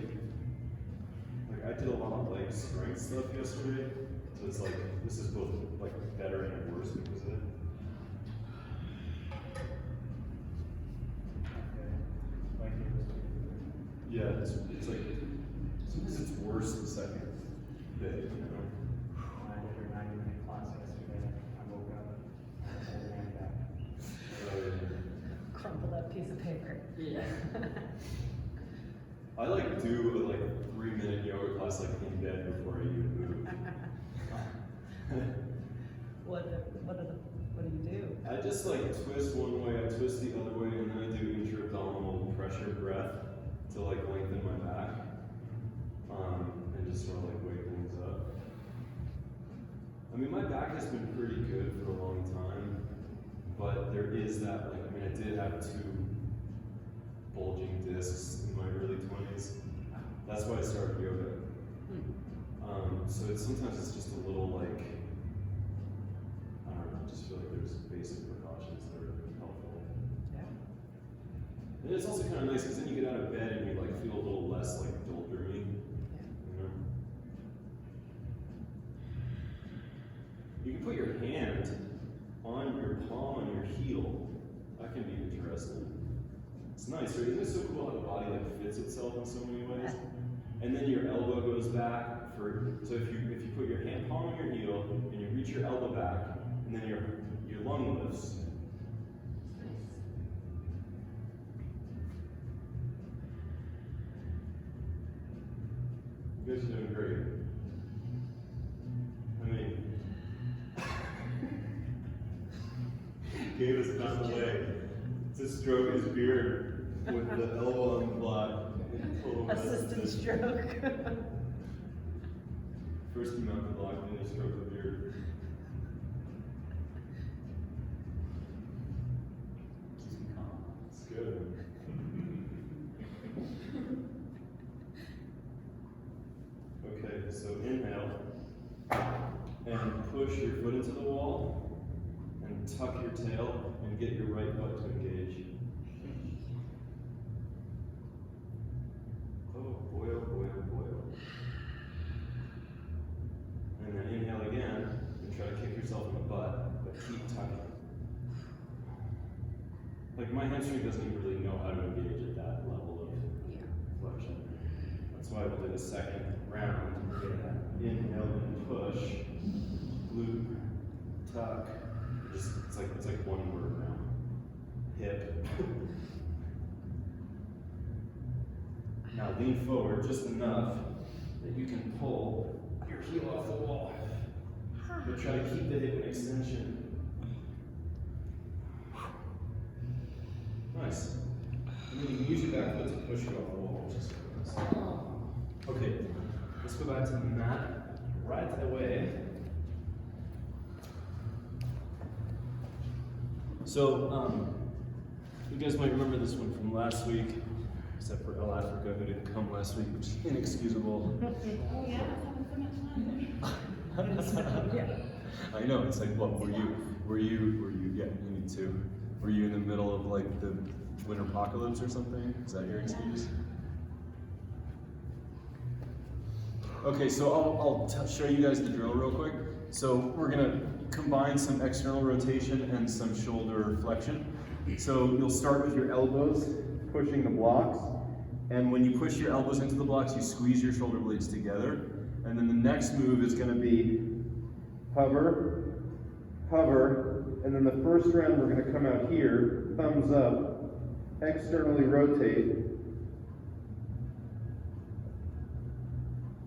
I did a lot of like strength stuff yesterday, so it's like this is both like better and worse because of it. Yeah, it's like sometimes it's worse the second day, you know. I did a 90-minute class yesterday. I woke up and ran back. Crumpled up piece of paper. Yeah. I like do a like 3-minute yoga class like in bed before I even move. What do you do? I just like twist one way, I twist the other way, and then I do intra-abdominal pressure breath to like lengthen my back, and just sort of like wake things up. I mean, my back has been pretty good for a long time, but there is that like, I mean, I did have 2 bulging discs in my early 20s. That's why I started yoga. So sometimes it's just a little like, I don't know, I just feel like there's basic precautions that are helpful. Yeah. And it's also kind of nice because then you get out of bed and you like feel a little less like doldrummy, you know? You can put your hand on your palm on your heel. That can be interesting. It's nice, right? Isn't it so cool how the body like fits itself in so many ways? And then your elbow goes back so if you put your hand palm on your heel and you reach your elbow back, and then your lung lifts. You guys are doing great. I mean, Gabe has found a way to stroke his beard with the elbow on the block. Total Assistant stroke. First you mount the block, then you stroke the beard. It's good. Okay, so inhale and push your foot into the wall and tuck your tail and get your right butt to engage. Oh boy, oh boy, oh boy. And then inhale again and try to kick yourself in the butt, but keep tucking. Like my hamstring doesn't even really know how to engage at that level of flexion. That's why we'll do the second round. Inhale and push, glute, tuck. It's like one word now. Hip. Now lean forward just enough that you can pull your heel off the wall. But try to keep the hip in extension. Nice. And then you can use your back foot to push you off the wall, which is nice. Okay, let's go back to the mat right away. So, you guys might remember this one from last week, except for El Africa, who didn't come last week, which is inexcusable. Oh yeah, having so much fun. I know, it's like, what, were you, yeah, you need to. Were you in the middle of like the winter apocalypse or something? Is that your excuse? Okay, so I'll show you guys the drill real quick. So we're gonna combine some external rotation and some shoulder flexion. So you'll start with your elbows, pushing the blocks. And when you push your elbows into the blocks, you squeeze your shoulder blades together. And then the next move is gonna be hover, hover, and then the first round we're gonna come out here, thumbs up, externally rotate,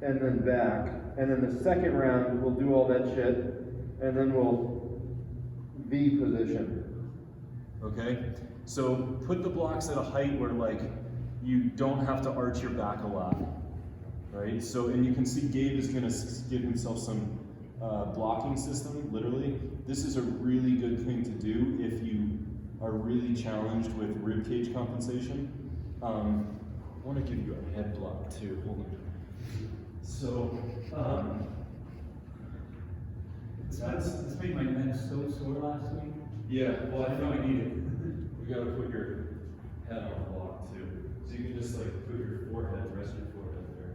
and then back. And then the second round, we'll do all that shit, and then we'll V position. Okay? So put the blocks at a height where like you don't have to arch your back a lot. Right? So, and you can see Gabe is gonna give himself some blocking system, literally. This is a really good thing to do if you are really challenged with rib cage compensation. I want to give you a head block too. Hold on. So, This made my neck so sore last week. yeah, well, I know I need it. You gotta put your head on the block too. So you can just like put your forehead, rest your forehead there.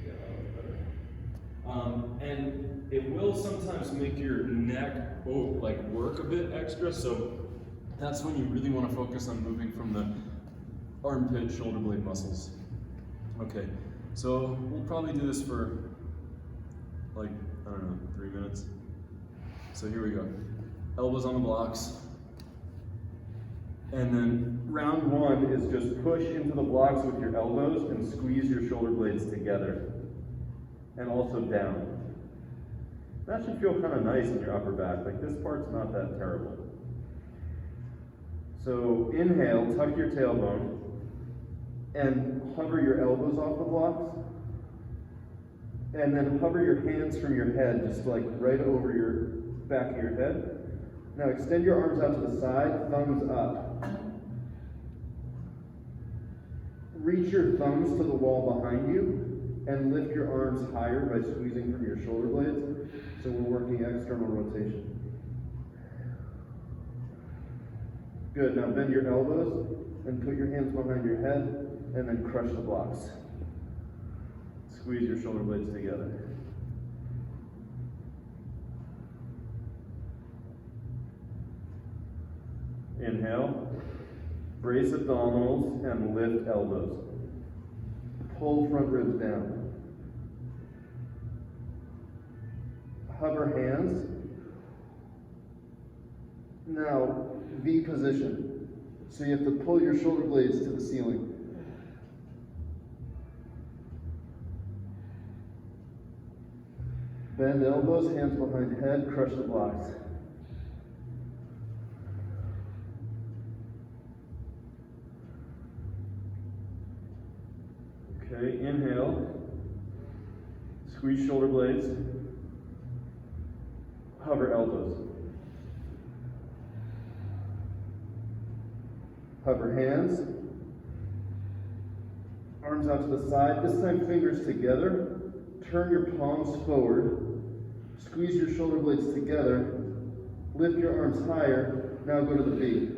Yeah, that'll be better. And it will sometimes make your neck like work a bit extra, so that's when you really want to focus on moving from the armpit, shoulder blade muscles. Okay, so we'll probably do this for like, I don't know, 3 minutes. So here we go. Elbows on the blocks. And then round one is just push into the blocks with your elbows and squeeze your shoulder blades together. And also down. That should feel kind of nice in your upper back. Like this part's not that terrible. So inhale, tuck your tailbone, and hover your elbows off the blocks. And then hover your hands from your head, just like right over your back of your head. Now extend your arms out to the side, thumbs up. Reach your thumbs to the wall behind you and lift your arms higher by squeezing from your shoulder blades. So we're working external rotation. Good, now bend your elbows and put your hands behind your head and then crush the blocks. Squeeze your shoulder blades together. Inhale, brace abdominals and lift elbows. Pull front ribs down. Hover hands. Now, V position. So you have to pull your shoulder blades to the ceiling. Bend elbows, hands behind head, crush the blocks. Okay, inhale. Squeeze shoulder blades. Hover elbows. Hover hands. Arms out to the side. This time fingers together. Turn your palms forward. Squeeze your shoulder blades together. Lift your arms higher. Now go to the V.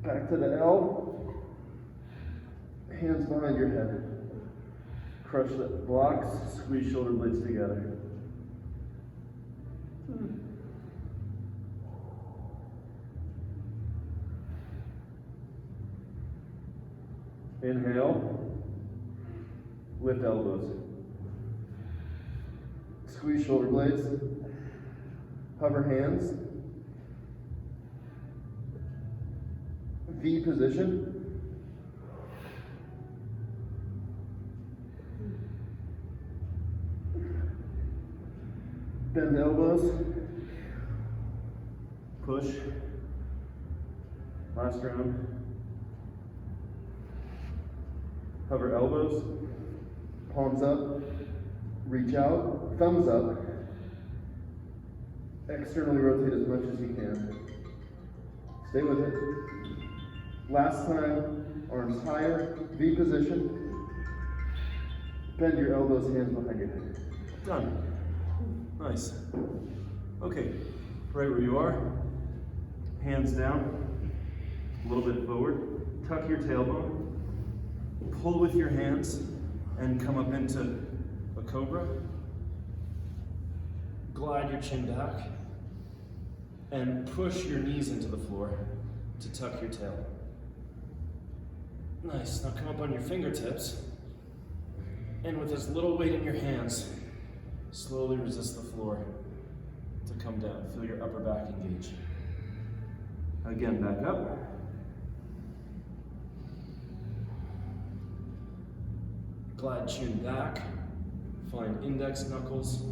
Back to the L. Hands behind your head. Crush the blocks. Squeeze shoulder blades together. Inhale. Lift elbows. Squeeze shoulder blades. Hover hands. V position. Bend elbows. Push. Last round. Hover elbows. Palms up. Reach out. Thumbs up. Externally rotate as much as you can. Stay with it. Last time, arms higher, V position. Bend your elbows, hands behind your head. Done. Nice. Okay, right where you are. Hands down, a little bit forward. Tuck your tailbone. Pull with your hands and come up into a cobra. Glide your chin back and push your knees into the floor to tuck your tail. Nice. Now come up on your fingertips and with as little weight in your hands, slowly resist the floor to come down. Feel your upper back engage. Again, back up. Glide chin back. Find index knuckles.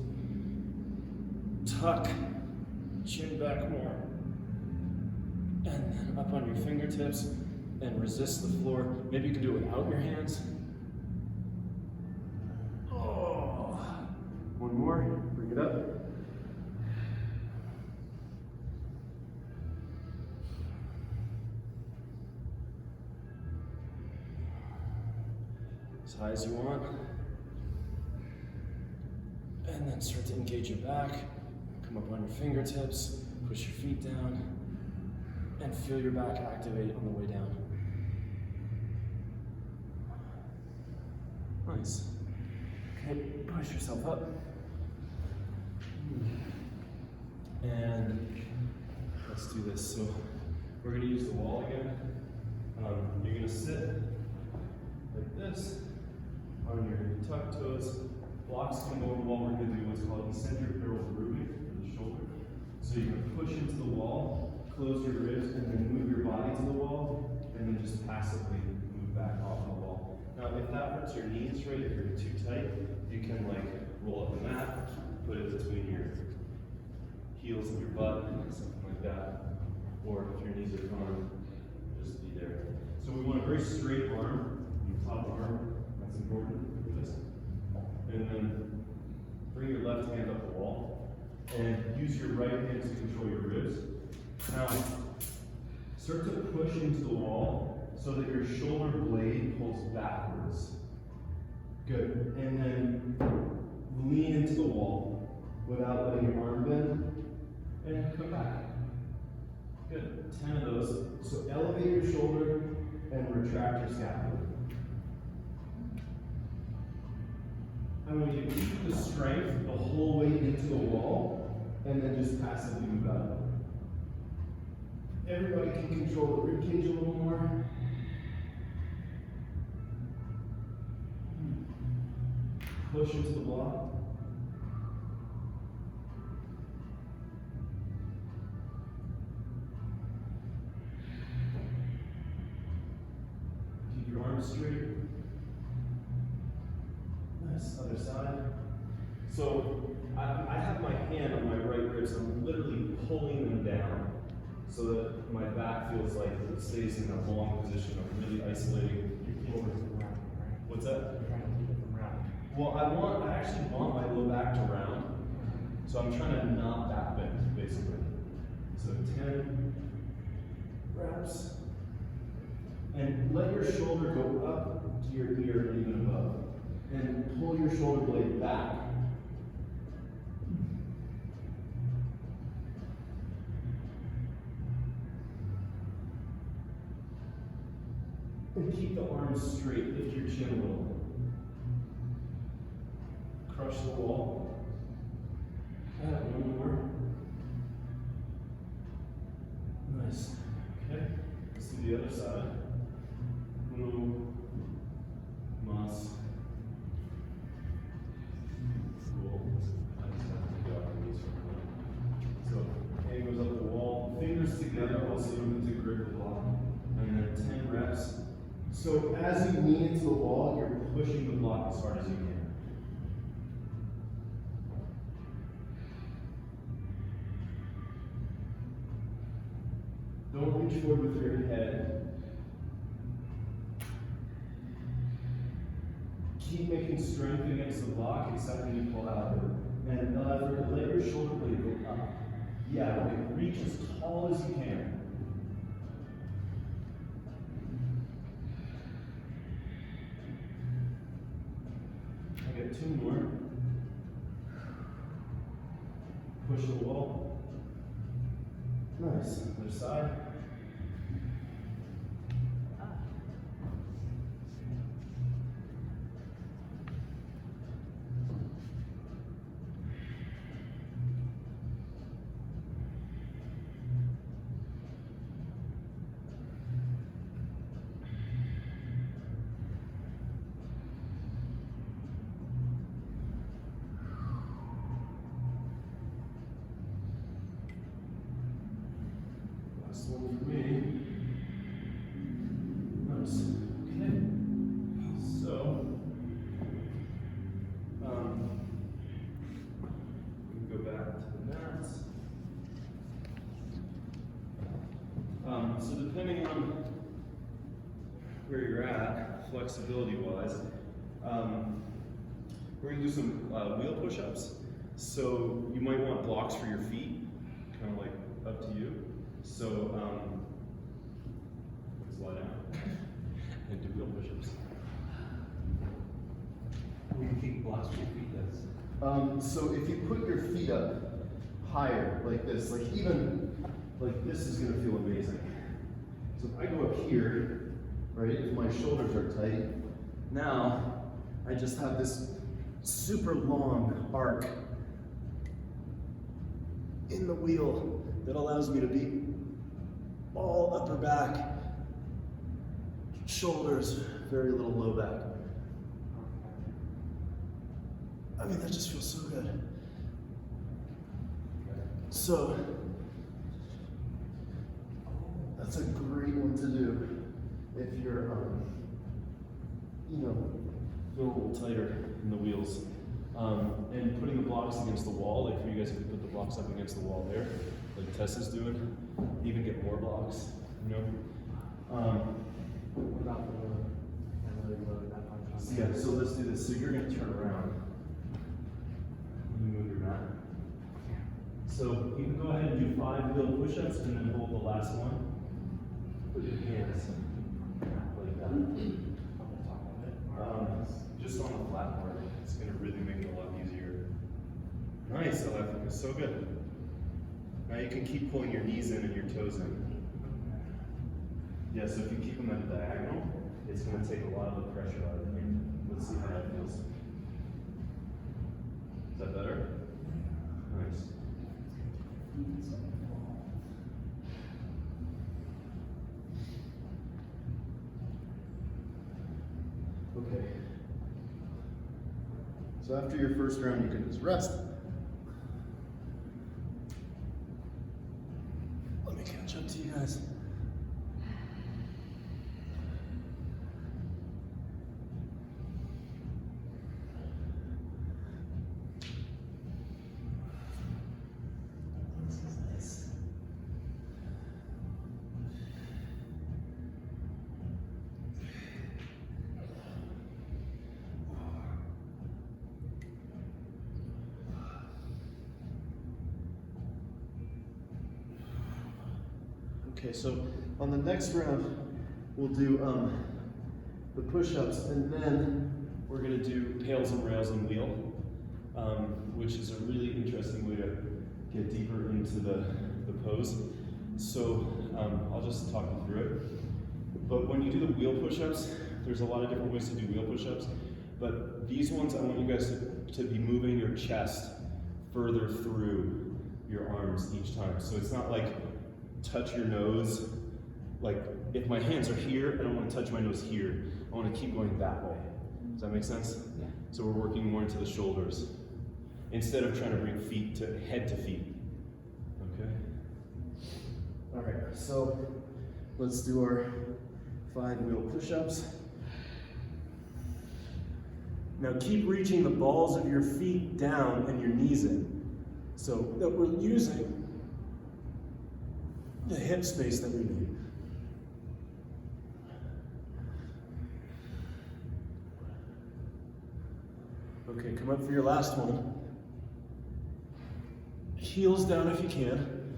Tuck chin back more. And then up on your fingertips and resist the floor. Maybe you can do it without your hands. Oh. One more. Bring it up. As high as you want. And then start to engage your back. Come up on your fingertips. Push your feet down. And feel your back activate on the way down. Nice. Okay, push yourself up. And let's do this. So we're going to use the wall again. You're going to sit like this on your tucked toes. Blocks come over the wall. We're going to do what's called eccentric barrel grooving for the shoulder. So you're going to push into the wall, close your ribs, and then move your body to the wall, and then just passively move back off the wall. Now, if that hurts your knees, right, if you're too tight, you can like roll up the mat, put it between your heels and your butt, something like that. Or if your knees are firm, just be there. So we want a very straight arm, your top arm, that's important for this. And then bring your left hand up the wall, and use your right hand to control your ribs. Now, start to push into the wall so that your shoulder blade pulls backwards. Good. And then lean into the wall without letting your arm bend, and come back. Good. 10 of those. So elevate your shoulder and retract your scapula. I'm going to keep the strength the whole way into the wall, and then just passively move out. Everybody can control the rib cage a little more. Push into the block. Keep your arms straight. Nice, other side. So I have my hand on my right ribs. I'm literally pulling them down so that my back feels like it stays in a long position. I'm really isolating. You're keeping it from rounding, right? What's that? You're trying to keep it from rounding. Well, I actually want my low back to round. So I'm trying to not back bend, basically. So 10 reps. And let your shoulder go up to your ear and even above. And pull your shoulder blade back. And keep the arms straight, lift your chin a little. Crush the wall. One more. Nice. Okay, let's do the other side. Uno, mas. Cool. I just have to go out and use for a minute. So, hand goes up the wall, fingers together, also moving to grip the block. And then 10 reps. So as you lean into the wall, you're pushing the block as hard as you can. Don't reach forward with your head. Keep making strength against the block, except when you pull out. And let your shoulder blade go up. Yeah, reach as tall as you can. I got 2 more. Push the wall. Nice. Other side. Last one for me. Nice. Okay. So, we can go back to the mat. So depending on where you're at, flexibility-wise, we're gonna do some wheel push-ups. So you might want blocks for your feet, kind of like up to you. So, let's lie down and do wheel push-ups. We can keep blocks for your feet, that's. So if you put your feet up higher, like this, like even like this is gonna feel amazing. So if I go up here, right, if my shoulders are tight, now I just have this super long arc in the wheel that allows me to be all upper back, shoulders, very little low back. I mean, that just feels so good. So, that's a great one to do if you're, you know, feel a little tighter in the wheels. And putting the blocks against the wall, like for you guys, if you put the blocks up against the wall there, like Tessa's doing, even get more blocks, you know? What about the load? I really loaded that punch on. So yeah, so let's do this. So you're gonna turn around. You move your mat. So you can go ahead and do 5 wheel push-ups and then hold the last one. Put your hands like that. On the top of it. Just on the flat part. It's gonna really make it a lot easier. Nice, Alec, it's so good. Now you can keep pulling your knees in and your toes in. Yeah, so if you keep them at a diagonal, it's gonna take a lot of the pressure out of you. Let's see how that feels. Is that better? Nice. Okay. So after your first round, you can just rest. Let me catch up to you guys. Okay, so on the next round, we'll do the push-ups, and then We're gonna do pails and rails and wheel, which is a really interesting way to get deeper into the pose. So I'll just talk you through it. But when you do the wheel push-ups, there's a lot of different ways to do wheel push-ups. But these ones, I want you guys to be moving your chest further through your arms each time. So it's not like touch your nose. Like if my hands are here, I don't want to touch my nose here. I want to keep going that way. Does that make sense? Yeah. So we're working more into the shoulders instead of trying to bring feet to head to feet. Okay? all right. So let's do our 5 wheel push-ups. Now keep reaching the balls of your feet down and your knees in, so that we're using the hip space that we need. Okay, come up for your last one. Heels down if you can.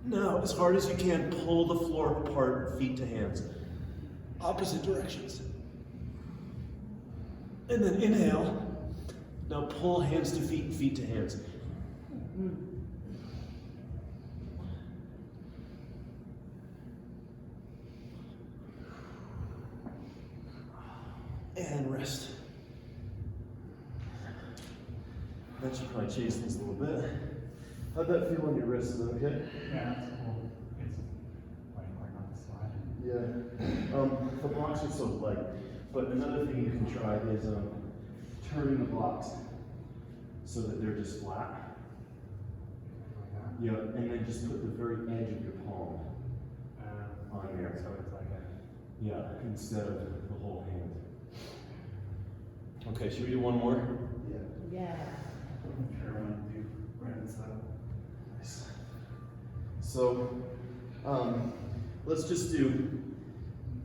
Now, as hard as you can, pull the floor apart, feet to hands. Opposite directions. And then inhale. Now pull hands to feet, feet to hands. And rest. That should probably change things a little bit. How'd that feel on your wrist? Is that okay? Yeah, that's cool. It's like on the slide. Yeah. The blocks are so light. But another thing you can try is turning the blocks so that they're just flat. Like that. Yeah, and then just put the very edge of your palm on there. So it's like a. Yeah, instead of the whole hand. Okay, should we do one more? Yeah. Yeah. Sure, I want to do right side. Nice. So, let's just do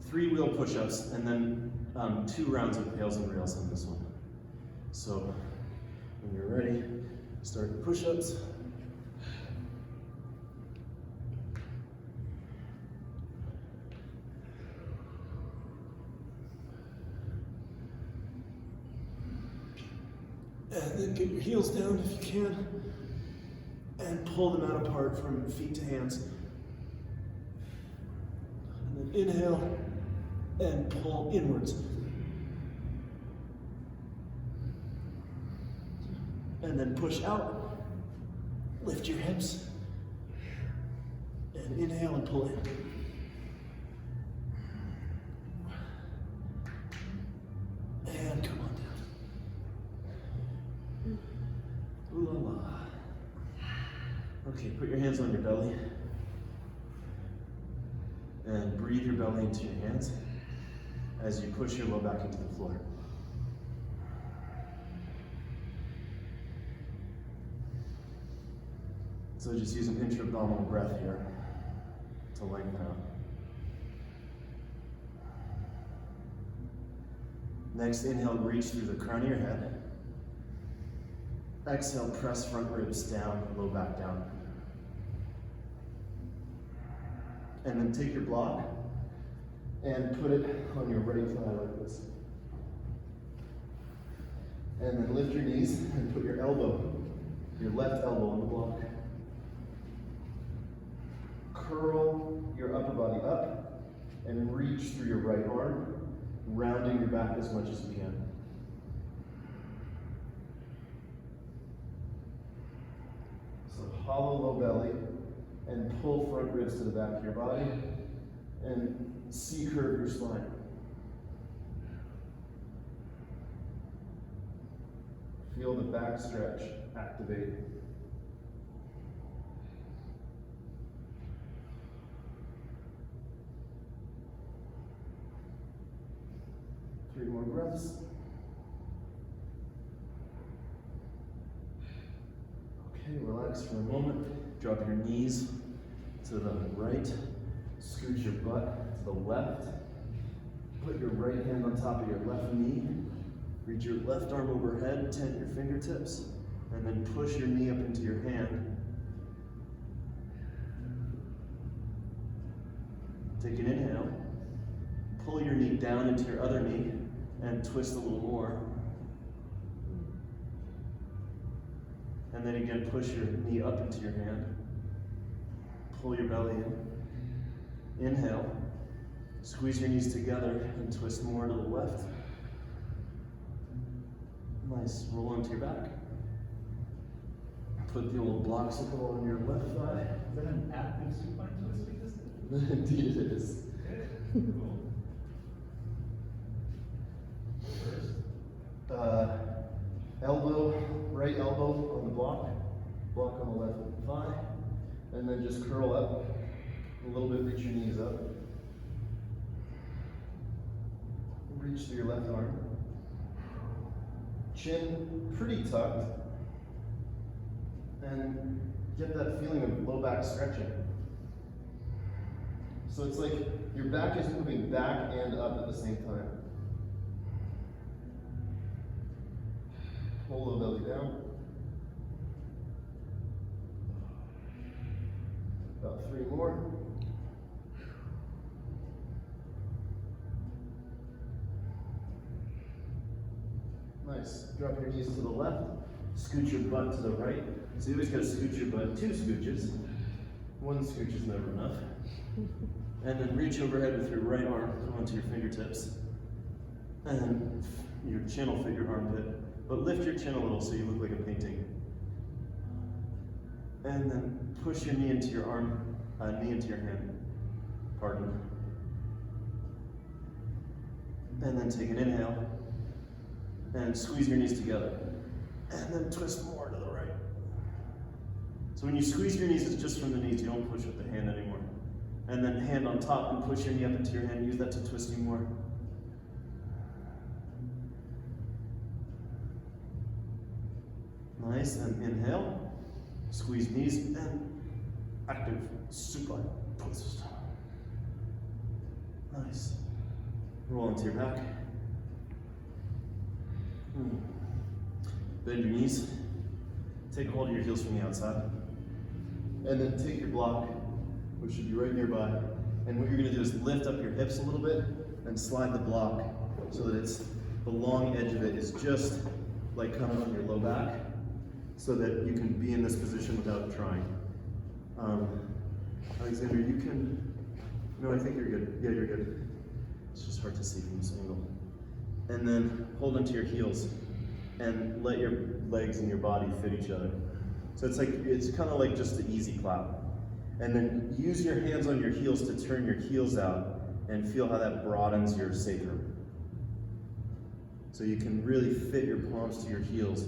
3 wheel push-ups and then 2 rounds of pails and rails on this one. So, when you're ready, start the push-ups. And then get your heels down if you can, and pull them out apart from feet to hands. And then inhale, and pull inwards. And then push out, lift your hips, and inhale and pull in. And come on down. Ooh la la. Okay, put your hands on your belly. And breathe your belly into your hands as you push your low back into the floor. So just use an intra-abdominal breath here to lengthen out. Next, inhale, reach through the crown of your head. Exhale, press front ribs down, low back down. And then take your block and put it on your right thigh like this. And then lift your knees and put your left elbow on the block. Curl your upper body up and reach through your right arm, rounding your back as much as you can. So hollow low belly and pull front ribs to the back of your body and C-curve your spine. Feel the back stretch activate. Three more breaths. Okay, relax for a moment. Drop your knees to the right. Scoot your butt to the left. Put your right hand on top of your left knee. Reach your left arm overhead, tent your fingertips, and then push your knee up into your hand. Take an inhale, pull your knee down into your other knee, and twist a little more. And then again, push your knee up into your hand. Pull your belly in. Inhale, squeeze your knees together and twist more to the left. Nice, roll onto your back. Put the old bloxicle on your left thigh. Is that an active supine twist we just did? Indeed it is. Cool. First. Elbow, right elbow on the block on the left thigh, and then just curl up a little bit, reach your knees up. Reach through your left arm. Chin pretty tucked, and get that feeling of low back stretching. So it's like your back is moving back and up at the same time. Pull low belly down. About 3 more. Nice. Drop your knees to the left. Scoot your butt to the right. So you always got to scoot your butt 2 scooches. 1 scooch is never enough. And then reach overhead with your right arm onto your fingertips. And your chin will fit your armpit. But lift your chin a little so you look like a painting. And then push your knee into your arm, knee into your hand. Pardon. And then take an inhale. And squeeze your knees together. And then twist more to the right. So when you squeeze your knees, it's just from the knees. You don't push with the hand anymore. And then hand on top and push your knee up into your hand. Use that to twist you more. Nice, and inhale, squeeze knees, and active supine twist. Nice. Roll into your back. Bend your knees. Take hold of your heels from the outside. And then take your block, which should be right nearby. And what you're gonna do is lift up your hips a little bit and slide the block so that it's, the long edge of it is just like kind of on your low back, so that you can be in this position without trying. Alexander, you can, no, I think you're good. Yeah, you're good. It's just hard to see from this angle. And then hold onto your heels and let your legs and your body fit each other. So it's like, it's kind of like just the easy clap. And then use your hands on your heels to turn your heels out and feel how that broadens your sacrum. So you can really fit your palms to your heels.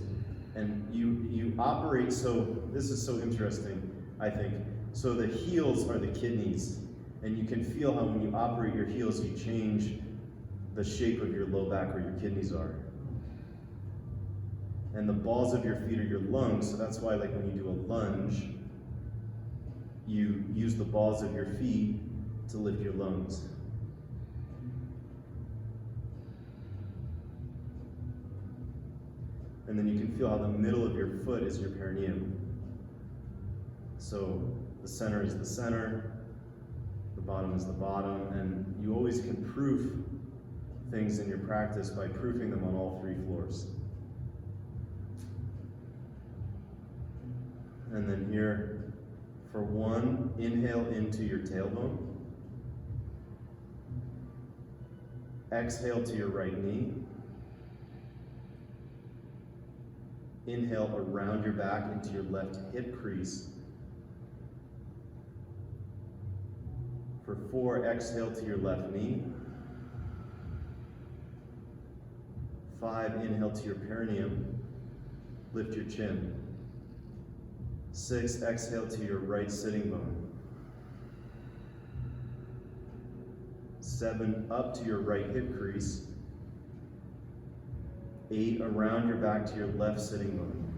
And you operate, so this is so interesting, I think. So the heels are the kidneys, and you can feel how when you operate your heels, you change the shape of your low back where your kidneys are. And the balls of your feet are your lungs, so that's why like when you do a lunge, you use the balls of your feet to lift your lungs. And then you can feel how the middle of your foot is your perineum. So the center is the center, the bottom is the bottom, and you always can proof things in your practice by proofing them on all 3 floors. And then here, for 1, inhale into your tailbone. Exhale to your right knee. Inhale around your back into your left hip crease. For 4, exhale to your left knee. 5, inhale to your perineum. Lift your chin. 6, exhale to your right sitting bone. 7, up to your right hip crease. 8, around your back to your left sitting bone.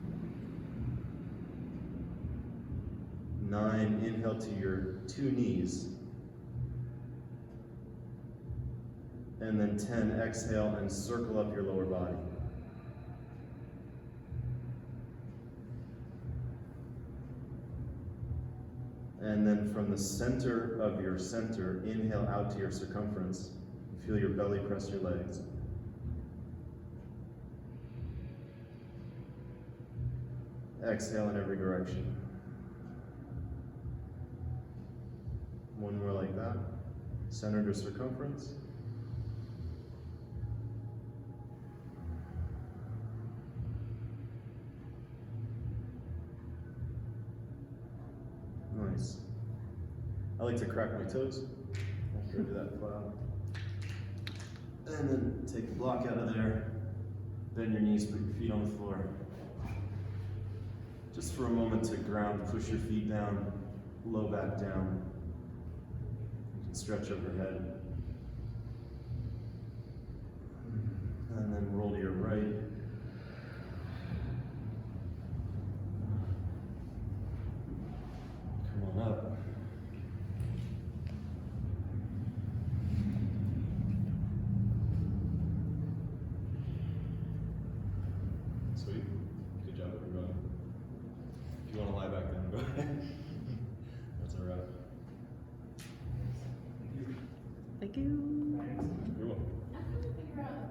9, inhale to your 2 knees. And then 10, exhale and circle up your lower body. And then from the center of your center, inhale out to your circumference. Feel your belly press your legs. Exhale in every direction. One more like that. Center to circumference. Nice. I like to crack my toes after I do that flat out. And then take the block out of there. Bend your knees, put your feet on the floor. Just for a moment to ground, push your feet down, low back down. You can stretch overhead. And then roll to your right. Come on up. Sweet. Good job, everybody. If you want to lie back down, go ahead. That's all right. Thank you.